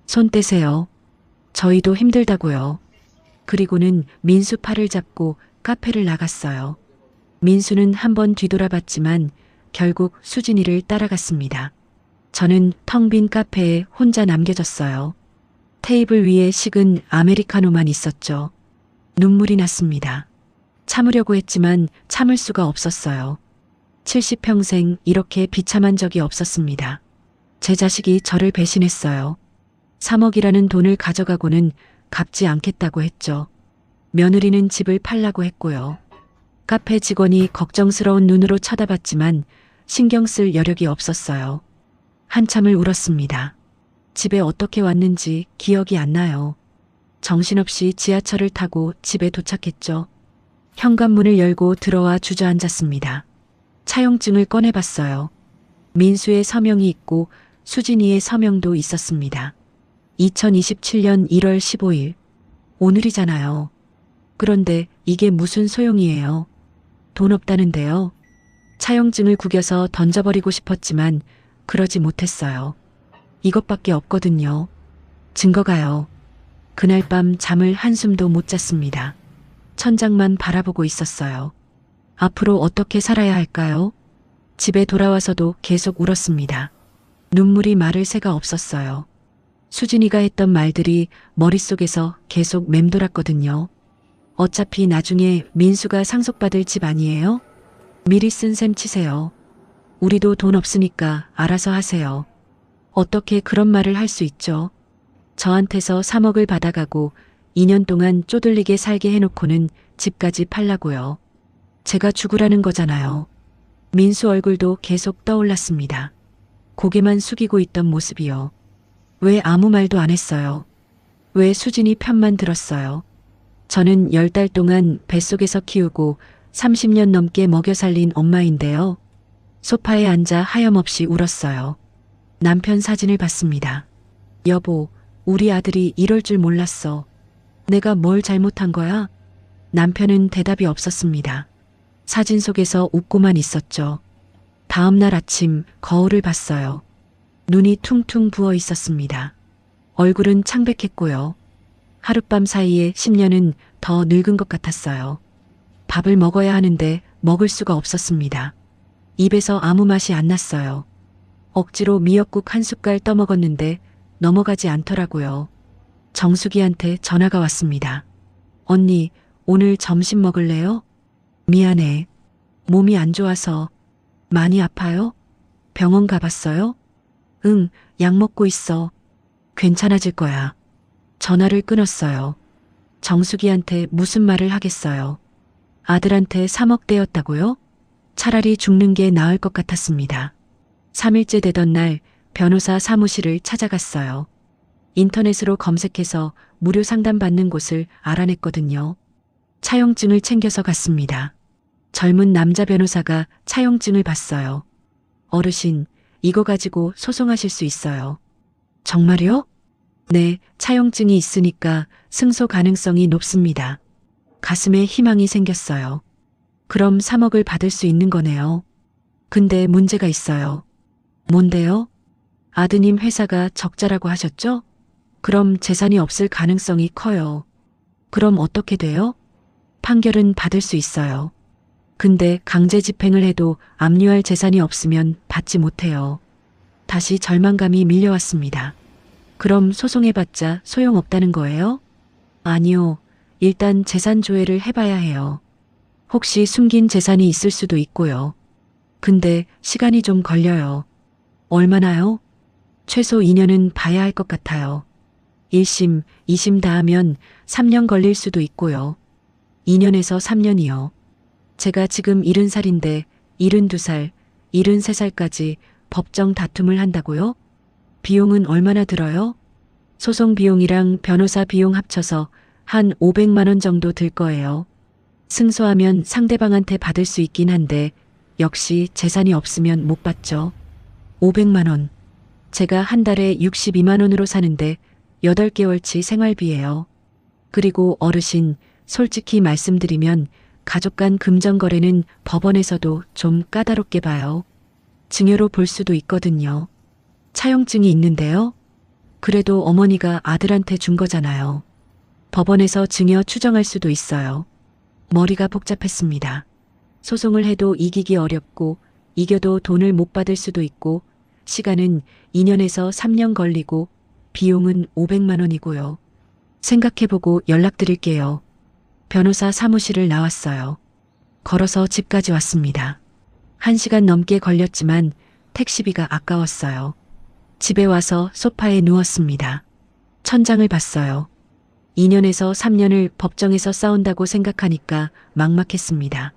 A: 손 떼세요. 저희도 힘들다고요. 그리고는 민수 팔을 잡고 카페를 나갔어요. 민수는 한번 뒤돌아봤지만 결국 수진이를 따라갔습니다. 저는 텅 빈 카페에 혼자 남겨졌어요. 테이블 위에 식은 아메리카노만 있었죠. 눈물이 났습니다. 참으려고 했지만 참을 수가 없었어요. 70평생 이렇게 비참한 적이 없었습니다. 제 자식이 저를 배신했어요. 3억이라는 돈을 가져가고는 갚지 않겠다고 했죠. 며느리는 집을 팔라고 했고요. 카페 직원이 걱정스러운 눈으로 쳐다봤지만 신경 쓸 여력이 없었어요. 한참을 울었습니다. 집에 어떻게 왔는지 기억이 안 나요. 정신없이 지하철을 타고 집에 도착했죠. 현관문을 열고 들어와 주저앉았습니다. 차용증을 꺼내봤어요. 민수의 서명이 있고 수진이의 서명도 있었습니다. 2027년 1월 15일. 오늘이잖아요. 그런데 이게 무슨 소용이에요? 돈 없다는데요. 차용증을 구겨서 던져버리고 싶었지만 그러지 못했어요. 이것밖에 없거든요. 증거가요. 그날 밤 잠을 한숨도 못 잤습니다. 천장만 바라보고 있었어요. 앞으로 어떻게 살아야 할까요? 집에 돌아와서도 계속 울었습니다. 눈물이 마를 새가 없었어요. 수진이가 했던 말들이 머릿속에서 계속 맴돌았거든요. 어차피 나중에 민수가 상속받을 집 아니에요? 미리 쓴 셈 치세요. 우리도 돈 없으니까 알아서 하세요. 어떻게 그런 말을 할 수 있죠? 저한테서 3억을 받아가고 2년 동안 쪼들리게 살게 해놓고는 집까지 팔라고요. 제가 죽으라는 거잖아요. 민수 얼굴도 계속 떠올랐습니다. 고개만 숙이고 있던 모습이요. 왜 아무 말도 안 했어요? 왜 수진이 편만 들었어요? 저는 10달 동안 뱃속에서 키우고 30년 넘게 먹여 살린 엄마인데요. 소파에 앉아 하염없이 울었어요. 남편 사진을 봤습니다. 여보, 우리 아들이 이럴 줄 몰랐어. 내가 뭘 잘못한 거야? 남편은 대답이 없었습니다. 사진 속에서 웃고만 있었죠. 다음 날 아침 거울을 봤어요. 눈이 퉁퉁 부어 있었습니다. 얼굴은 창백했고요. 하룻밤 사이에 10년은 더 늙은 것 같았어요. 밥을 먹어야 하는데 먹을 수가 없었습니다. 입에서 아무 맛이 안 났어요. 억지로 미역국 한 숟갈 떠먹었는데 넘어가지 않더라고요. 정수기한테 전화가 왔습니다. 언니, 오늘 점심 먹을래요? 미안해. 몸이 안 좋아서. 많이 아파요? 병원 가봤어요? 응, 약 먹고 있어. 괜찮아질 거야. 전화를 끊었어요. 정수기한테 무슨 말을 하겠어요. 아들한테 3억 떼었다고요? 차라리 죽는 게 나을 것 같았습니다. 3일째 되던 날 변호사 사무실을 찾아갔어요. 인터넷으로 검색해서 무료 상담받는 곳을 알아냈거든요. 차용증을 챙겨서 갔습니다. 젊은 남자 변호사가 차용증을 봤어요. 어르신, 이거 가지고 소송하실 수 있어요. 정말요? 네, 차용증이 있으니까 승소 가능성이 높습니다. 가슴에 희망이 생겼어요. 그럼 3억을 받을 수 있는 거네요. 근데 문제가 있어요. 뭔데요? 아드님 회사가 적자라고 하셨죠? 그럼 재산이 없을 가능성이 커요. 그럼 어떻게 돼요? 판결은 받을 수 있어요. 근데 강제 집행을 해도 압류할 재산이 없으면 받지 못해요. 다시 절망감이 밀려왔습니다. 그럼 소송해봤자 소용없다는 거예요? 아니요. 일단 재산 조회를 해봐야 해요. 혹시 숨긴 재산이 있을 수도 있고요. 근데 시간이 좀 걸려요. 얼마나요? 최소 2년은 봐야 할 것 같아요. 1심, 2심 다 하면 3년 걸릴 수도 있고요. 2년에서 3년이요. 제가 지금 70살인데 72살, 73살까지 법정 다툼을 한다고요? 비용은 얼마나 들어요? 소송 비용이랑 변호사 비용 합쳐서 한 500만 원 정도 들 거예요. 승소하면 상대방한테 받을 수 있긴 한데 역시 재산이 없으면 못 받죠. 500만 원. 제가 한 달에 62만 원으로 사는데 8개월치 생활비예요. 그리고 어르신, 솔직히 말씀드리면 가족 간 금전 거래는 법원에서도 좀 까다롭게 봐요. 증여로 볼 수도 있거든요. 차용증이 있는데요. 그래도 어머니가 아들한테 준 거잖아요. 법원에서 증여 추정할 수도 있어요. 머리가 복잡했습니다. 소송을 해도 이기기 어렵고 이겨도 돈을 못 받을 수도 있고 시간은 2년에서 3년 걸리고 비용은 500만 원이고요. 생각해보고 연락드릴게요. 변호사 사무실을 나왔어요. 걸어서 집까지 왔습니다. 1시간 넘게 걸렸지만 택시비가 아까웠어요. 집에 와서 소파에 누웠습니다. 천장을 봤어요. 2년에서 3년을 법정에서 싸운다고 생각하니까 막막했습니다.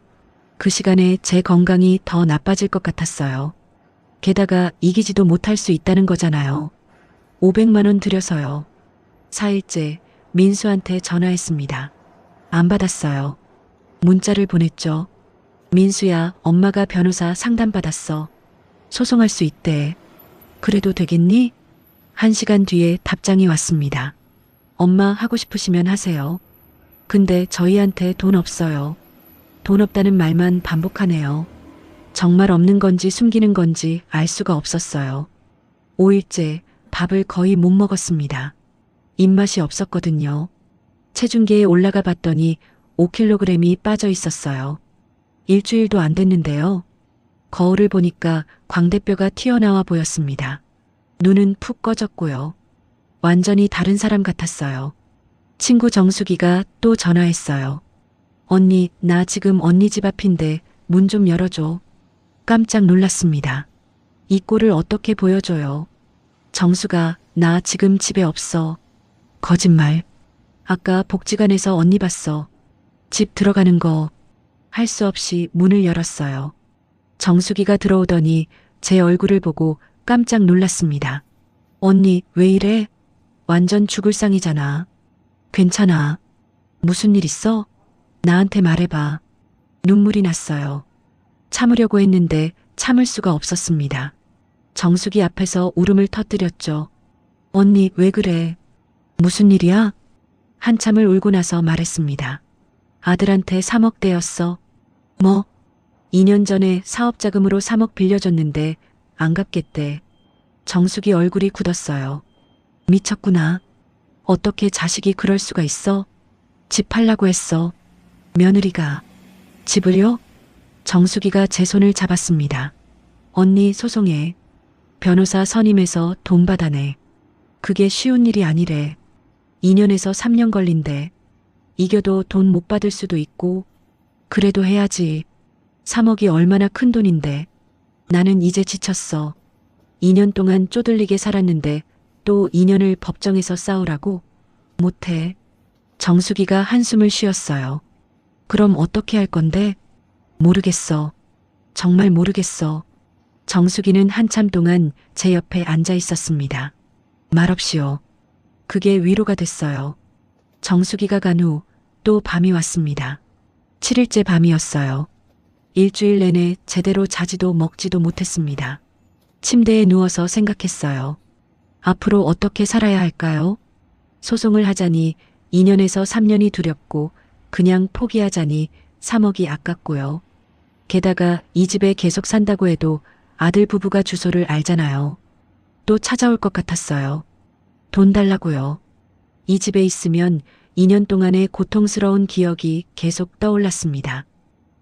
A: 그 시간에 제 건강이 더 나빠질 것 같았어요. 게다가 이기지도 못할 수 있다는 거잖아요. 500만 원 들여서요. 4일째 민수한테 전화했습니다. 안 받았어요. 문자를 보냈죠. 민수야, 엄마가 변호사 상담받았어. 소송할 수 있대. 그래도 되겠니? 1시간 뒤에 답장이 왔습니다. 엄마 하고 싶으시면 하세요. 근데 저희한테 돈 없어요. 돈 없다는 말만 반복하네요. 정말 없는 건지 숨기는 건지 알 수가 없었어요. 5일째 밥을 거의 못 먹었습니다. 입맛이 없었거든요. 체중계에 올라가 봤더니 5kg이 빠져 있었어요. 일주일도 안 됐는데요. 거울을 보니까 광대뼈가 튀어나와 보였습니다. 눈은 푹 꺼졌고요. 완전히 다른 사람 같았어요. 친구 정수기가 또 전화했어요. 언니, 나 지금 언니 집 앞인데 문 좀 열어줘. 깜짝 놀랐습니다. 이 꼴을 어떻게 보여줘요? 정수가, 나 지금 집에 없어. 거짓말. 아까 복지관에서 언니 봤어. 집 들어가는 거. 할 수 없이 문을 열었어요. 정수기가 들어오더니 제 얼굴을 보고 깜짝 놀랐습니다. 언니, 왜 이래? 완전 죽을 상이잖아. 괜찮아. 무슨 일 있어? 나한테 말해봐. 눈물이 났어요. 참으려고 했는데 참을 수가 없었습니다. 정수기 앞에서 울음을 터뜨렸죠. 언니, 왜 그래? 무슨 일이야? 한참을 울고 나서 말했습니다. 아들한테 3억 대였어. 뭐? 2년 전에 사업 자금으로 3억 빌려줬는데 안 갚겠대. 정숙이 얼굴이 굳었어요. 미쳤구나. 어떻게 자식이 그럴 수가 있어? 집 팔라고 했어. 며느리가. 집을요? 정숙이가 제 손을 잡았습니다. 언니 소송해. 변호사 선임해서 돈 받아내. 그게 쉬운 일이 아니래. 2년에서 3년 걸린대. 이겨도 돈 못 받을 수도 있고. 그래도 해야지. 3억이 얼마나 큰 돈인데. 나는 이제 지쳤어. 2년 동안 쪼들리게 살았는데 또 2년을 법정에서 싸우라고? 못해. 정수기가 한숨을 쉬었어요. 그럼 어떻게 할 건데? 모르겠어. 정말 모르겠어. 정수기는 한참 동안 제 옆에 앉아 있었습니다. 말없이요. 그게 위로가 됐어요. 정수기가 간 후 또 밤이 왔습니다. 7일째 밤이었어요. 일주일 내내 제대로 자지도 먹지도 못했습니다. 침대에 누워서 생각했어요. 앞으로 어떻게 살아야 할까요? 소송을 하자니 2년에서 3년이 두렵고 그냥 포기하자니 3억이 아깝고요. 게다가 이 집에 계속 산다고 해도 아들 부부가 주소를 알잖아요. 또 찾아올 것 같았어요. 돈 달라고요. 이 집에 있으면 2년 동안의 고통스러운 기억이 계속 떠올랐습니다.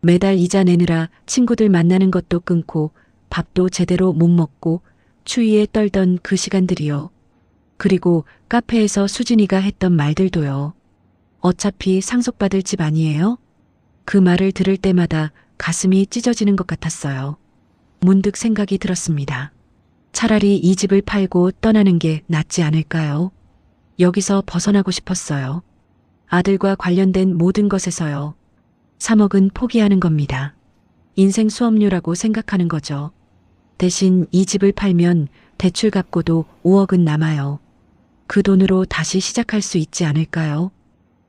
A: 매달 이자 내느라 친구들 만나는 것도 끊고 밥도 제대로 못 먹고 추위에 떨던 그 시간들이요. 그리고 카페에서 수진이가 했던 말들도요. 어차피 상속받을 집 아니에요? 그 말을 들을 때마다 가슴이 찢어지는 것 같았어요. 문득 생각이 들었습니다. 차라리 이 집을 팔고 떠나는 게 낫지 않을까요? 여기서 벗어나고 싶었어요. 아들과 관련된 모든 것에서요. 3억은 포기하는 겁니다. 인생 수업료라고 생각하는 거죠. 대신 이 집을 팔면 대출 갚고도 5억은 남아요. 그 돈으로 다시 시작할 수 있지 않을까요?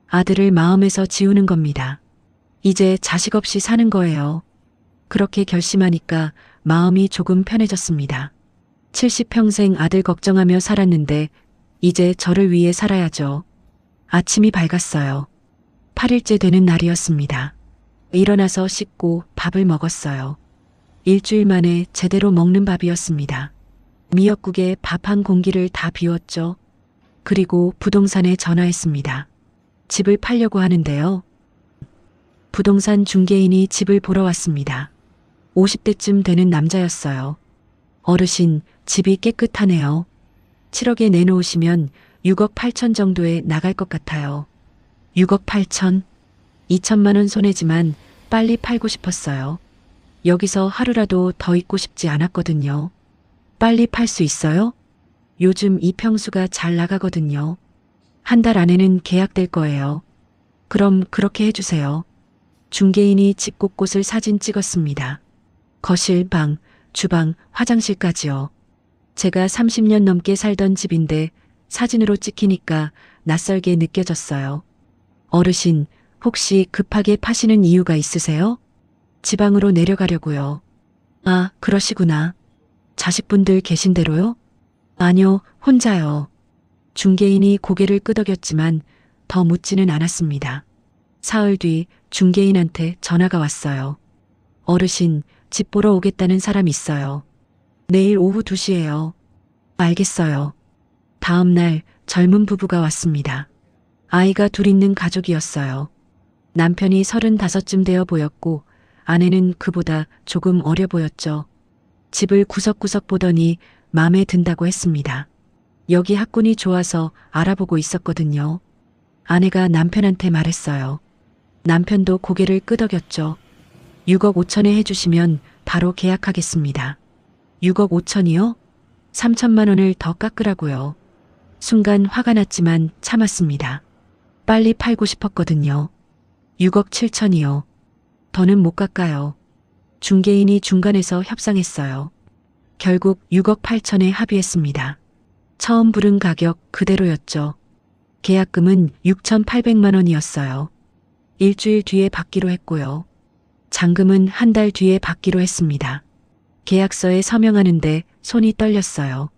A: 아들을 마음에서 지우는 겁니다. 이제 자식 없이 사는 거예요. 그렇게 결심하니까 마음이 조금 편해졌습니다. 70평생 아들 걱정하며 살았는데 이제 저를 위해 살아야죠. 아침이 밝았어요. 8일째 되는 날이었습니다. 일어나서 씻고 밥을 먹었어요. 일주일 만에 제대로 먹는 밥이었습니다. 미역국에 밥 한 공기를 다 비웠죠. 그리고 부동산에 전화했습니다. 집을 팔려고 하는데요. 부동산 중개인이 집을 보러 왔습니다. 50대쯤 되는 남자였어요. 어르신, 집이 깨끗하네요. 7억에 내놓으시면 6억 8천 정도에 나갈 것 같아요. 6억 8천? 2천만 원 손해지만 빨리 팔고 싶었어요. 여기서 하루라도 더 있고 싶지 않았거든요. 빨리 팔 수 있어요? 요즘 이 평수가 잘 나가거든요. 한 달 안에는 계약될 거예요. 그럼 그렇게 해주세요. 중개인이 집 곳곳을 사진 찍었습니다. 거실, 방, 주방, 화장실까지요. 제가 30년 넘게 살던 집인데 사진으로 찍히니까 낯설게 느껴졌어요. 어르신, 혹시 급하게 파시는 이유가 있으세요? 지방으로 내려가려고요. 아, 그러시구나. 자식분들 계신 대로요? 아니요, 혼자요. 중개인이 고개를 끄덕였지만 더 묻지는 않았습니다. 사흘 뒤 중개인한테 전화가 왔어요. 어르신, 집 보러 오겠다는 사람 있어요. 내일 오후 2시에요. 알겠어요. 다음 날 젊은 부부가 왔습니다. 아이가 둘 있는 가족이었어요. 남편이 35쯤 되어 보였고 아내는 그보다 조금 어려 보였죠. 집을 구석구석 보더니 마음에 든다고 했습니다. 여기 학군이 좋아서 알아보고 있었거든요. 아내가 남편한테 말했어요. 남편도 고개를 끄덕였죠. 6억 5천에 해주시면 바로 계약하겠습니다. 6억 5천이요? 3천만 원을 더 깎으라고요. 순간 화가 났지만 참았습니다. 빨리 팔고 싶었거든요. 6억 7천이요. 더는 못 깎아요. 중개인이 중간에서 협상했어요. 결국 6억 8천에 합의했습니다. 처음 부른 가격 그대로였죠. 계약금은 6,800만 원이었어요. 일주일 뒤에 받기로 했고요. 잔금은 한 달 뒤에 받기로 했습니다. 계약서에 서명하는데 손이 떨렸어요.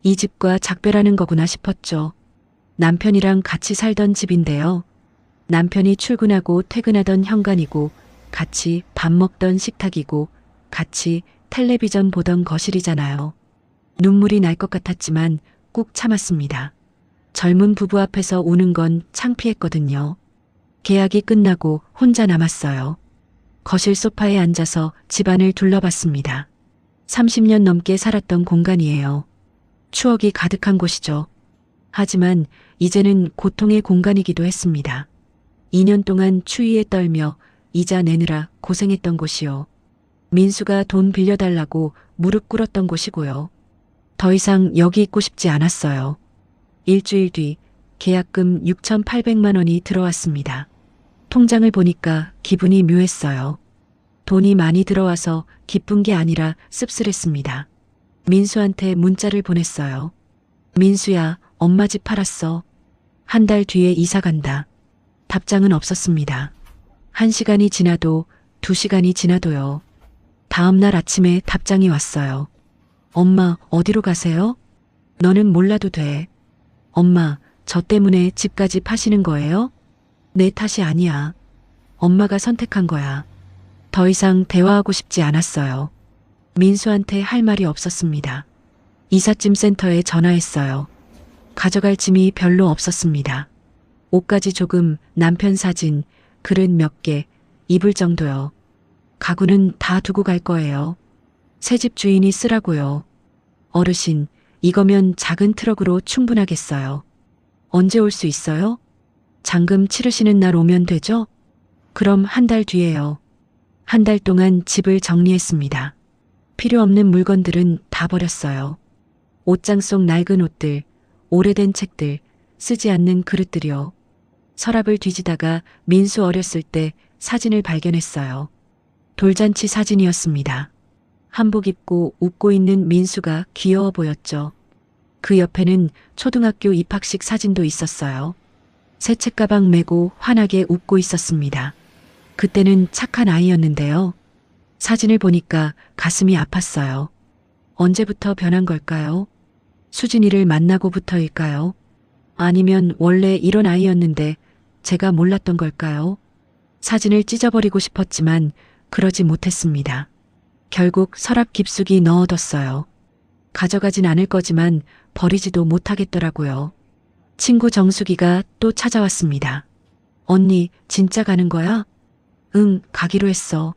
A: 이 집과 작별하는 거구나 싶었죠. 남편이랑 같이 살던 집인데요. 남편이 출근하고 퇴근하던 현관이고 같이 밥 먹던 식탁이고 같이 텔레비전 보던 거실이잖아요. 눈물이 날 것 같았지만 꾹 참았습니다. 젊은 부부 앞에서 우는 건 창피했거든요. 계약이 끝나고 혼자 남았어요. 거실 소파에 앉아서 집안을 둘러봤습니다. 30년 넘게 살았던 공간이에요. 추억이 가득한 곳이죠. 하지만 이제는 고통의 공간이기도 했습니다. 2년 동안 추위에 떨며 이자 내느라 고생했던 곳이요. 민수가 돈 빌려달라고 무릎 꿇었던 곳이고요. 더 이상 여기 있고 싶지 않았어요. 일주일 뒤 계약금 6,800만 원이 들어왔습니다. 통장을 보니까 기분이 묘했어요. 돈이 많이 들어와서 기쁜 게 아니라 씁쓸했습니다. 민수한테 문자를 보냈어요. 민수야, 엄마 집 팔았어. 한 달 뒤에 이사 간다. 답장은 없었습니다. 1시간이 지나도 2시간이 지나도요. 다음 날 아침에 답장이 왔어요. 엄마, 어디로 가세요? 너는 몰라도 돼. 엄마, 저 때문에 집까지 파시는 거예요? 내 탓이 아니야. 엄마가 선택한 거야. 더 이상 대화하고 싶지 않았어요. 민수한테 할 말이 없었습니다. 이삿짐 센터에 전화했어요. 가져갈 짐이 별로 없었습니다. 옷까지 조금, 남편 사진, 그릇 몇 개, 입을 정도요. 가구는 다 두고 갈 거예요. 새집 주인이 쓰라고요. 어르신, 이거면 작은 트럭으로 충분하겠어요. 언제 올 수 있어요? 잔금 치르시는 날 오면 되죠? 그럼 한 달 뒤에요. 한 달 동안 집을 정리했습니다. 필요 없는 물건들은 다 버렸어요. 옷장 속 낡은 옷들, 오래된 책들, 쓰지 않는 그릇들이요. 서랍을 뒤지다가 민수 어렸을 때 사진을 발견했어요. 돌잔치 사진이었습니다. 한복 입고 웃고 있는 민수가 귀여워 보였죠. 그 옆에는 초등학교 입학식 사진도 있었어요. 새 책가방 메고 환하게 웃고 있었습니다. 그때는 착한 아이였는데요. 사진을 보니까 가슴이 아팠어요. 언제부터 변한 걸까요? 수진이를 만나고부터일까요? 아니면 원래 이런 아이였는데 제가 몰랐던 걸까요? 사진을 찢어버리고 싶었지만 그러지 못했습니다. 결국 서랍 깊숙이 넣어뒀어요. 가져가진 않을 거지만 버리지도 못하겠더라고요. 친구 정수기가 또 찾아왔습니다. 언니, 진짜 가는 거야? 응, 가기로 했어.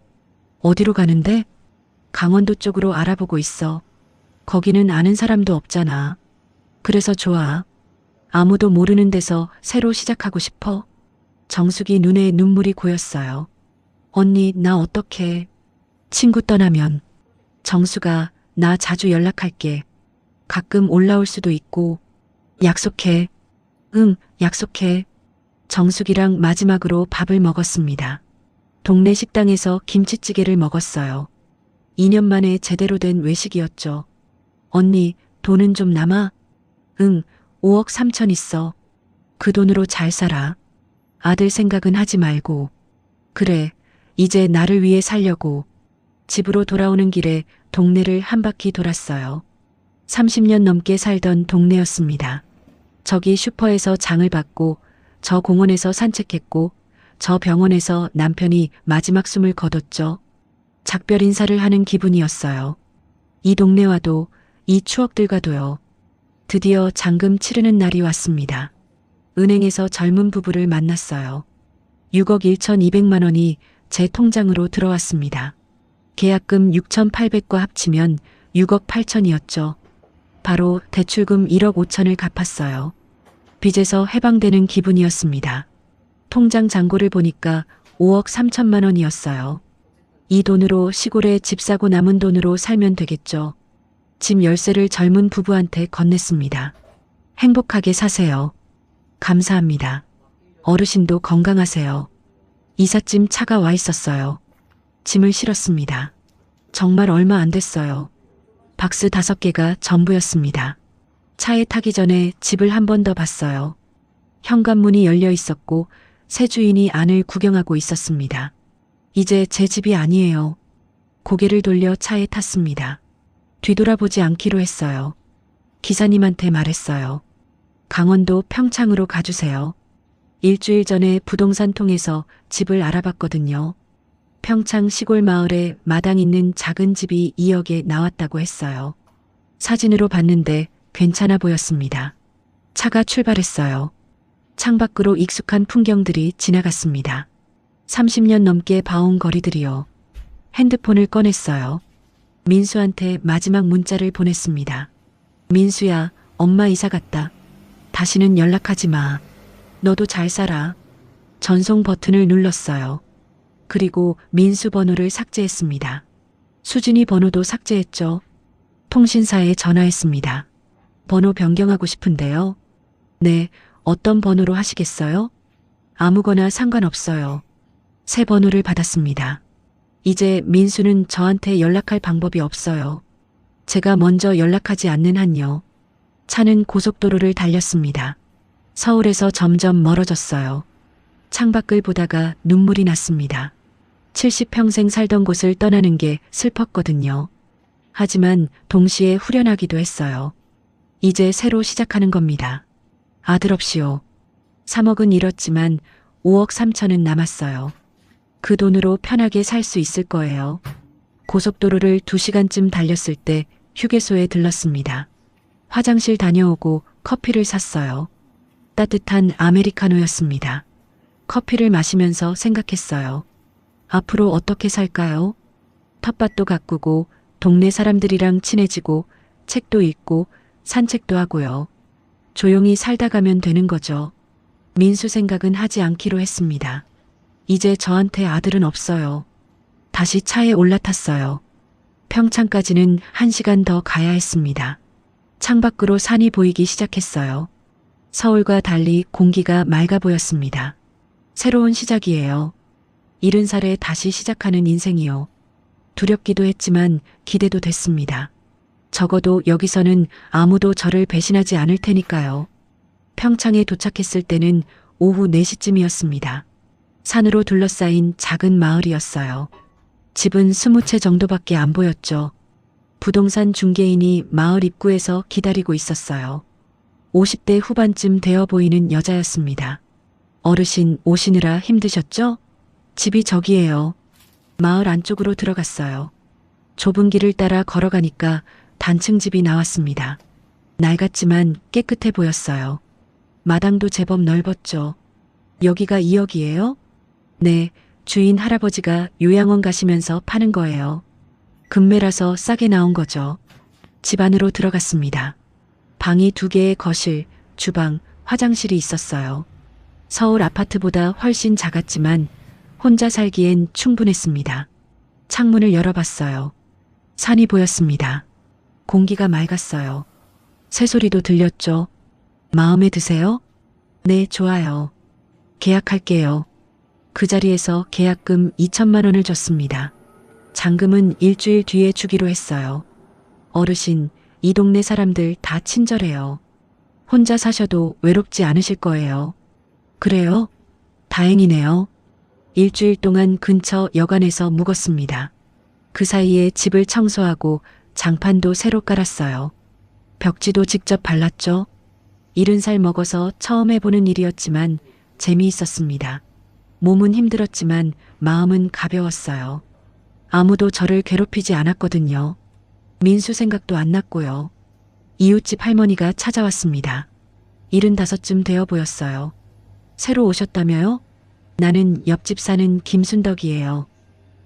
A: 어디로 가는데? 강원도 쪽으로 알아보고 있어. 거기는 아는 사람도 없잖아. 그래서 좋아. 아무도 모르는 데서 새로 시작하고 싶어. 정숙이 눈에 눈물이 고였어요. 언니, 나 어떡해. 친구 떠나면. 정수가 나 자주 연락할게. 가끔 올라올 수도 있고. 약속해. 응, 약속해. 정숙이랑 마지막으로 밥을 먹었습니다. 동네 식당에서 김치찌개를 먹었어요. 2년 만에 제대로 된 외식이었죠. 언니, 돈은 좀 남아? 응, 5억 3천 있어. 그 돈으로 잘 살아. 아들 생각은 하지 말고. 그래, 이제 나를 위해 살려고. 집으로 돌아오는 길에 동네를 한 바퀴 돌았어요. 30년 넘게 살던 동네였습니다. 저기 슈퍼에서 장을 받고, 저 공원에서 산책했고, 저 병원에서 남편이 마지막 숨을 거뒀죠. 작별 인사를 하는 기분이었어요. 이 동네와도, 이 추억들과도요. 드디어 잔금 치르는 날이 왔습니다. 은행에서 젊은 부부를 만났어요. 6억 1,200만 원이 제 통장으로 들어왔습니다. 계약금 6,800과 합치면 6억 8천이었죠. 바로 대출금 1억 5천을 갚았어요. 빚에서 해방되는 기분이었습니다. 통장 잔고를 보니까 5억 3천만 원이었어요. 이 돈으로 시골에 집 사고 남은 돈으로 살면 되겠죠. 집 열쇠를 젊은 부부한테 건넸습니다. 행복하게 사세요. 감사합니다. 어르신도 건강하세요. 이삿짐 차가 와 있었어요. 짐을 실었습니다. 정말 얼마 안 됐어요. 박스 5개가 전부였습니다. 차에 타기 전에 집을 한 번 더 봤어요. 현관문이 열려 있었고 새 주인이 안을 구경하고 있었습니다. 이제 제 집이 아니에요. 고개를 돌려 차에 탔습니다. 뒤돌아보지 않기로 했어요. 기사님한테 말했어요. 강원도 평창으로 가주세요. 일주일 전에 부동산 통해서 집을 알아봤거든요. 평창 시골 마을에 마당 있는 작은 집이 2억에 나왔다고 했어요. 사진으로 봤는데 괜찮아 보였습니다. 차가 출발했어요. 창밖으로 익숙한 풍경들이 지나갔습니다. 30년 넘게 봐온 거리들이요. 핸드폰을 꺼냈어요. 민수한테 마지막 문자를 보냈습니다. 민수야, 엄마 이사 갔다. 다시는 연락하지 마. 너도 잘 살아. 전송 버튼을 눌렀어요. 그리고 민수 번호를 삭제했습니다. 수진이 번호도 삭제했죠. 통신사에 전화했습니다. 번호 변경하고 싶은데요. 네, 어떤 번호로 하시겠어요? 아무거나 상관없어요. 새 번호를 받았습니다. 이제 민수는 저한테 연락할 방법이 없어요. 제가 먼저 연락하지 않는 한요. 차는 고속도로를 달렸습니다. 서울에서 점점 멀어졌어요. 창밖을 보다가 눈물이 났습니다. 70평생 살던 곳을 떠나는 게 슬펐거든요. 하지만 동시에 후련하기도 했어요. 이제 새로 시작하는 겁니다. 아들 없이요. 3억은 잃었지만 5억 3천은 남았어요. 그 돈으로 편하게 살 수 있을 거예요. 고속도로를 2시간쯤 달렸을 때 휴게소에 들렀습니다. 화장실 다녀오고 커피를 샀어요. 따뜻한 아메리카노였습니다. 커피를 마시면서 생각했어요. 앞으로 어떻게 살까요? 텃밭도 가꾸고 동네 사람들이랑 친해지고 책도 읽고 산책도 하고요. 조용히 살다 가면 되는 거죠. 민수 생각은 하지 않기로 했습니다. 이제 저한테 아들은 없어요. 다시 차에 올라탔어요. 평창까지는 1시간 더 가야 했습니다. 창밖으로 산이 보이기 시작했어요. 서울과 달리 공기가 맑아 보였습니다. 새로운 시작이에요. 70살에 다시 시작하는 인생이요. 두렵기도 했지만 기대도 됐습니다. 적어도 여기서는 아무도 저를 배신하지 않을 테니까요. 평창에 도착했을 때는 오후 4시쯤이었습니다. 산으로 둘러싸인 작은 마을이었어요. 집은 20채 정도밖에 안 보였죠. 부동산 중개인이 마을 입구에서 기다리고 있었어요. 50대 후반쯤 되어 보이는 여자였습니다. 어르신 오시느라 힘드셨죠? 집이 저기예요. 마을 안쪽으로 들어갔어요. 좁은 길을 따라 걸어가니까 단층 집이 나왔습니다. 낡았지만 깨끗해 보였어요. 마당도 제법 넓었죠. 여기가 2억이에요? 네, 주인 할아버지가 요양원 가시면서 파는 거예요. 금매라서 싸게 나온 거죠. 집 안으로 들어갔습니다. 방이 2개의 거실, 주방, 화장실이 있었어요. 서울 아파트보다 훨씬 작았지만 혼자 살기엔 충분했습니다. 창문을 열어봤어요. 산이 보였습니다. 공기가 맑았어요. 새소리도 들렸죠. 마음에 드세요? 네, 좋아요. 계약할게요. 그 자리에서 계약금 2천만 원을 줬습니다. 잔금은 일주일 뒤에 주기로 했어요. 어르신, 이 동네 사람들 다 친절해요. 혼자 사셔도 외롭지 않으실 거예요. 그래요? 다행이네요. 일주일 동안 근처 여관에서 묵었습니다. 그 사이에 집을 청소하고 장판도 새로 깔았어요. 벽지도 직접 발랐죠. 70살 먹어서 처음 해보는 일이었지만 재미있었습니다. 몸은 힘들었지만 마음은 가벼웠어요. 아무도 저를 괴롭히지 않았거든요. 민수 생각도 안 났고요. 이웃집 할머니가 찾아왔습니다. 75쯤 되어 보였어요. 새로 오셨다며요? 나는 옆집 사는 김순덕이에요.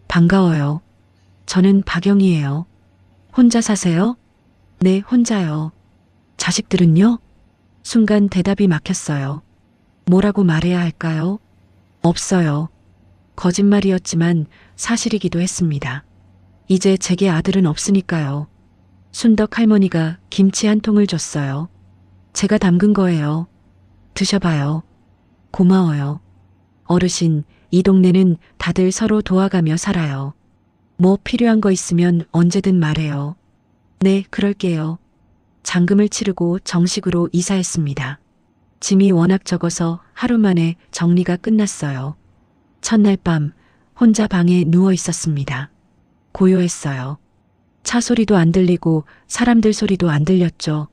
A: 반가워요. 저는 박영희예요. 혼자 사세요? 네, 혼자요. 자식들은요? 순간 대답이 막혔어요. 뭐라고 말해야 할까요? 없어요. 거짓말이었지만 사실이기도 했습니다. 이제 제게 아들은 없으니까요. 순덕 할머니가 김치 한 통을 줬어요. 제가 담근 거예요. 드셔봐요. 고마워요. 어르신, 이 동네는 다들 서로 도와가며 살아요. 뭐 필요한 거 있으면 언제든 말해요. 네, 그럴게요. 잔금을 치르고 정식으로 이사했습니다. 짐이 워낙 적어서 하루 만에 정리가 끝났어요. 첫날 밤 혼자 방에 누워 있었습니다. 고요했어요. 차 소리도 안 들리고 사람들 소리도 안 들렸죠.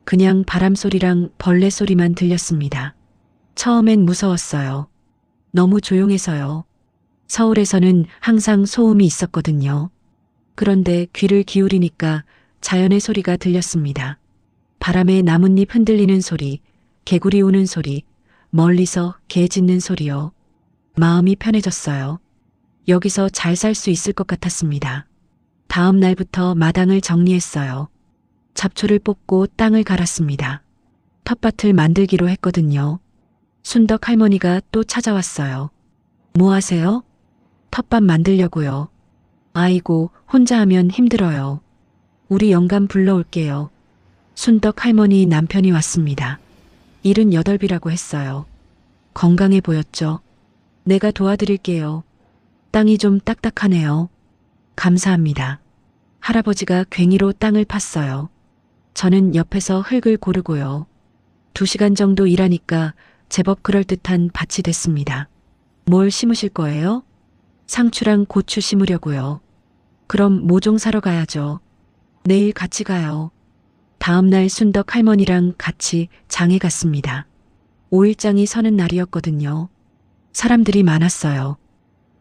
A: 그냥 바람 소리랑 벌레 소리만 들렸습니다. 처음엔 무서웠어요. 너무 조용해서요. 서울에서는 항상 소음이 있었거든요. 그런데 귀를 기울이니까 자연의 소리가 들렸습니다. 바람에 나뭇잎 흔들리는 소리, 개구리 우는 소리, 멀리서 개 짖는 소리요. 마음이 편해졌어요. 여기서 잘 살 수 있을 것 같았습니다. 다음 날부터 마당을 정리했어요. 잡초를 뽑고 땅을 갈았습니다. 텃밭을 만들기로 했거든요. 순덕 할머니가 또 찾아왔어요. 뭐 하세요? 텃밭 만들려고요. 아이고, 혼자 하면 힘들어요. 우리 영감 불러올게요. 순덕 할머니 남편이 왔습니다. 78이라고 했어요. 건강해 보였죠. 내가 도와드릴게요. 땅이 좀 딱딱하네요. 감사합니다. 할아버지가 괭이로 땅을 팠어요. 저는 옆에서 흙을 고르고요. 2시간 정도 일하니까 제법 그럴듯한 밭이 됐습니다. 뭘 심으실 거예요? 상추랑 고추 심으려고요. 그럼 모종 사러 가야죠. 내일 같이 가요. 다음 날 순덕 할머니랑 같이 장에 갔습니다. 5일장이 서는 날이었거든요. 사람들이 많았어요.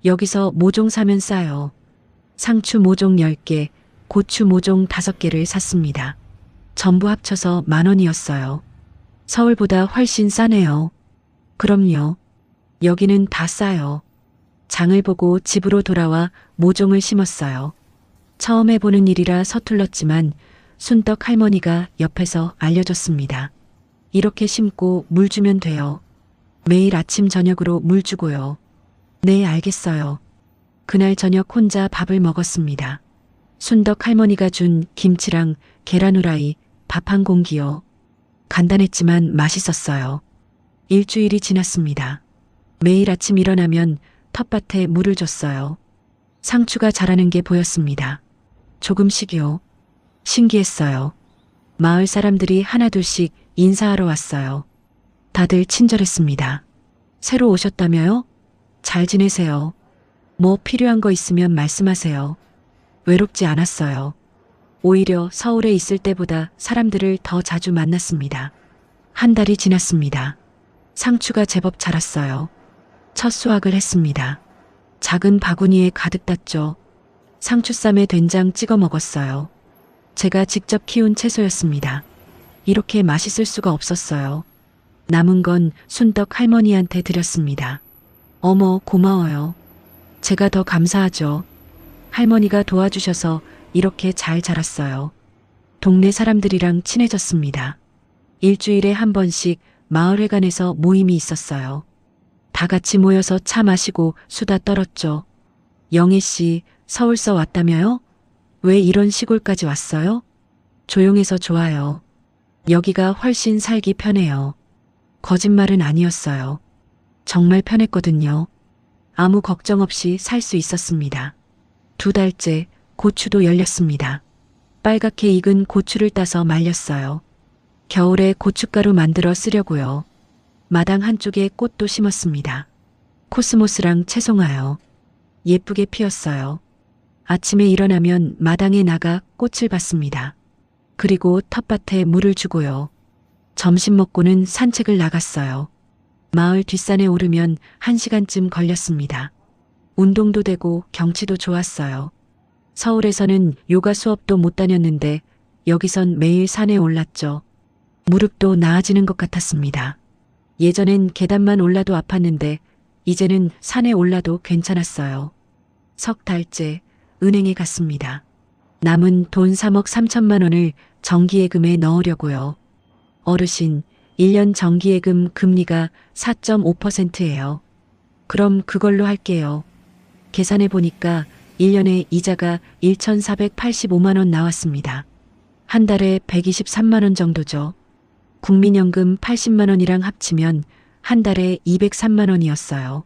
A: 여기서 모종 사면 싸요. 상추 모종 10개, 고추 모종 5개를 샀습니다. 전부 합쳐서 10,000원이었어요. 서울보다 훨씬 싸네요. 그럼요. 여기는 다 싸요. 장을 보고 집으로 돌아와 모종을 심었어요. 처음 해보는 일이라 서툴렀지만 순덕 할머니가 옆에서 알려줬습니다. 이렇게 심고 물 주면 돼요. 매일 아침 저녁으로 물 주고요. 네, 알겠어요. 그날 저녁 혼자 밥을 먹었습니다. 순덕 할머니가 준 김치랑 계란 후라이, 밥 한 공기요. 간단했지만 맛있었어요. 일주일이 지났습니다. 매일 아침 일어나면 텃밭에 물을 줬어요. 상추가 자라는 게 보였습니다. 조금씩요. 신기했어요. 마을 사람들이 하나둘씩 인사하러 왔어요. 다들 친절했습니다. 새로 오셨다며요? 잘 지내세요. 뭐 필요한 거 있으면 말씀하세요. 외롭지 않았어요. 오히려 서울에 있을 때보다 사람들을 더 자주 만났습니다. 한 달이 지났습니다. 상추가 제법 자랐어요. 첫 수확을 했습니다. 작은 바구니에 가득 땄죠. 상추쌈에 된장 찍어 먹었어요. 제가 직접 키운 채소였습니다. 이렇게 맛있을 수가 없었어요. 남은 건 순덕 할머니한테 드렸습니다. 어머, 고마워요. 제가 더 감사하죠. 할머니가 도와주셔서 이렇게 잘 자랐어요. 동네 사람들이랑 친해졌습니다. 일주일에 한 번씩 마을회관에서 모임이 있었어요. 다 같이 모여서 차 마시고 수다 떨었죠. 영애 씨, 서울서 왔다며요? 왜 이런 시골까지 왔어요? 조용해서 좋아요. 여기가 훨씬 살기 편해요. 거짓말은 아니었어요. 정말 편했거든요. 아무 걱정 없이 살 수 있었습니다. 2달째 고추도 열렸습니다. 빨갛게 익은 고추를 따서 말렸어요. 겨울에 고춧가루 만들어 쓰려고요. 마당 한쪽에 꽃도 심었습니다. 코스모스랑 채송화요. 예쁘게 피었어요. 아침에 일어나면 마당에 나가 꽃을 봤습니다. 그리고 텃밭에 물을 주고요. 점심 먹고는 산책을 나갔어요. 마을 뒷산에 오르면 1시간쯤 걸렸습니다. 운동도 되고 경치도 좋았어요. 서울에서는 요가 수업도 못 다녔는데 여기선 매일 산에 올랐죠. 무릎도 나아지는 것 같았습니다. 예전엔 계단만 올라도 아팠는데 이제는 산에 올라도 괜찮았어요. 3달째 은행에 갔습니다. 남은 돈 3억 3천만 원을 정기예금에 넣으려고요. 어르신, 1년 정기예금 금리가 4.5%예요. 그럼 그걸로 할게요. 계산해 보니까 1년에 이자가 1,485만 원 나왔습니다. 한 달에 123만 원 정도죠. 국민연금 80만 원이랑 합치면 한 달에 203만 원이었어요.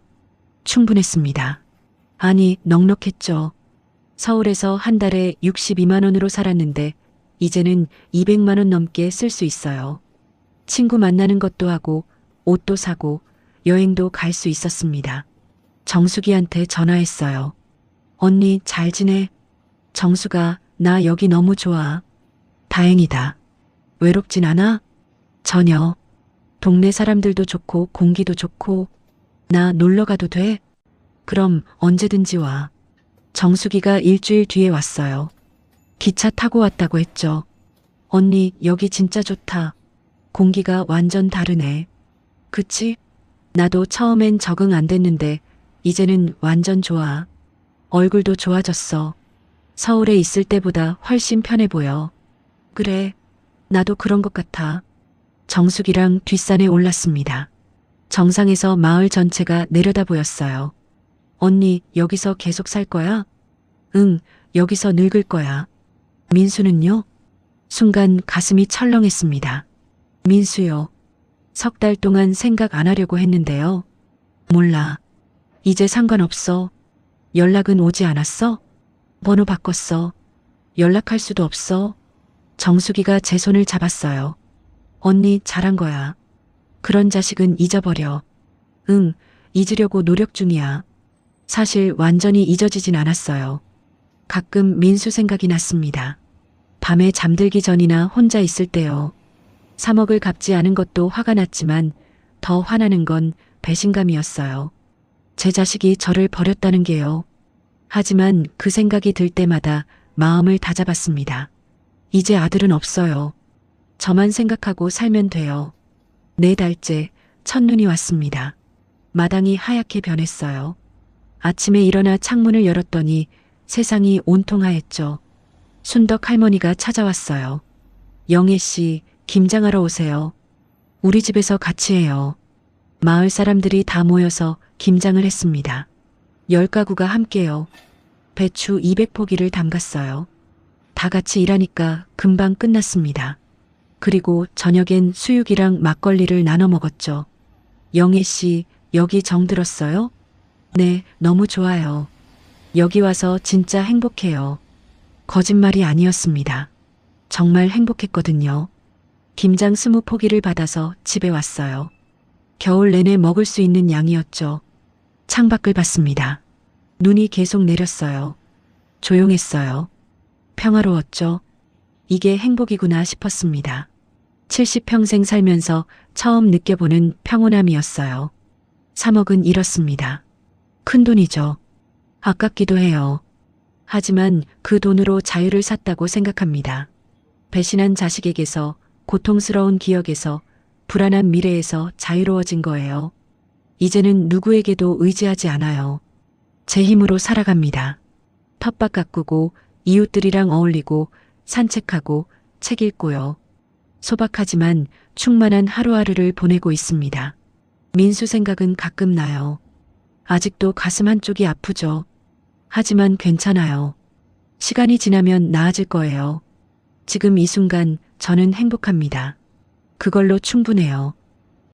A: 충분했습니다. 아니, 넉넉했죠. 서울에서 한 달에 62만 원으로 살았는데 이제는 200만 원 넘게 쓸 수 있어요. 친구 만나는 것도 하고 옷도 사고 여행도 갈 수 있었습니다. 정수기한테 전화했어요. 언니 잘 지내? 정수가 나 여기 너무 좋아. 다행이다. 외롭진 않아? 전혀. 동네 사람들도 좋고 공기도 좋고 나 놀러 가도 돼? 그럼 언제든지 와. 정수기가 일주일 뒤에 왔어요. 기차 타고 왔다고 했죠. 언니 여기 진짜 좋다. 공기가 완전 다르네. 그치? 나도 처음엔 적응 안 됐는데 이제는 완전 좋아. 얼굴도 좋아졌어. 서울에 있을 때보다 훨씬 편해 보여. 그래, 나도 그런 것 같아. 정수기랑 뒷산에 올랐습니다. 정상에서 마을 전체가 내려다 보였어요. 언니, 여기서 계속 살 거야? 응, 여기서 늙을 거야. 민수는요? 순간 가슴이 철렁했습니다. 민수요. 3달 동안 생각 안 하려고 했는데요. 몰라. 이제 상관없어. 연락은 오지 않았어? 번호 바꿨어. 연락할 수도 없어. 정수기가 제 손을 잡았어요. 언니 잘한 거야. 그런 자식은 잊어버려. 응, 잊으려고 노력 중이야. 사실 완전히 잊어지진 않았어요. 가끔 민수 생각이 났습니다. 밤에 잠들기 전이나 혼자 있을 때요. 3억을 갚지 않은 것도 화가 났지만 더 화나는 건 배신감이었어요. 제 자식이 저를 버렸다는 게요. 하지만 그 생각이 들 때마다 마음을 다잡았습니다. 이제 아들은 없어요. 저만 생각하고 살면 돼요. 4달째 첫눈이 왔습니다. 마당이 하얗게 변했어요. 아침에 일어나 창문을 열었더니 세상이 온통 하였죠. 순덕 할머니가 찾아왔어요. 영애 씨, 김장하러 오세요. 우리 집에서 같이 해요. 마을 사람들이 다 모여서 김장을 했습니다. 10가구가 함께요. 배추 200포기를 담갔어요. 다 같이 일하니까 금방 끝났습니다. 그리고 저녁엔 수육이랑 막걸리를 나눠 먹었죠. 영애 씨, 여기 정들었어요? 네, 너무 좋아요. 여기 와서 진짜 행복해요. 거짓말이 아니었습니다. 정말 행복했거든요. 김장 20포기를 받아서 집에 왔어요. 겨울 내내 먹을 수 있는 양이었죠. 창밖을 봤습니다. 눈이 계속 내렸어요. 조용했어요. 평화로웠죠. 이게 행복이구나 싶었습니다. 70평생 살면서 처음 느껴보는 평온함이었어요. 3억은 잃었습니다. 큰 돈이죠. 아깝기도 해요. 하지만 그 돈으로 자유를 샀다고 생각합니다. 배신한 자식에게서, 고통스러운 기억에서, 불안한 미래에서 자유로워진 거예요. 이제는 누구에게도 의지하지 않아요. 제 힘으로 살아갑니다. 텃밭 가꾸고, 이웃들이랑 어울리고, 산책하고, 책 읽고요. 소박하지만 충만한 하루하루를 보내고 있습니다. 민수 생각은 가끔 나요. 아직도 가슴 한쪽이 아프죠. 하지만 괜찮아요. 시간이 지나면 나아질 거예요. 지금 이 순간 저는 행복합니다. 그걸로 충분해요.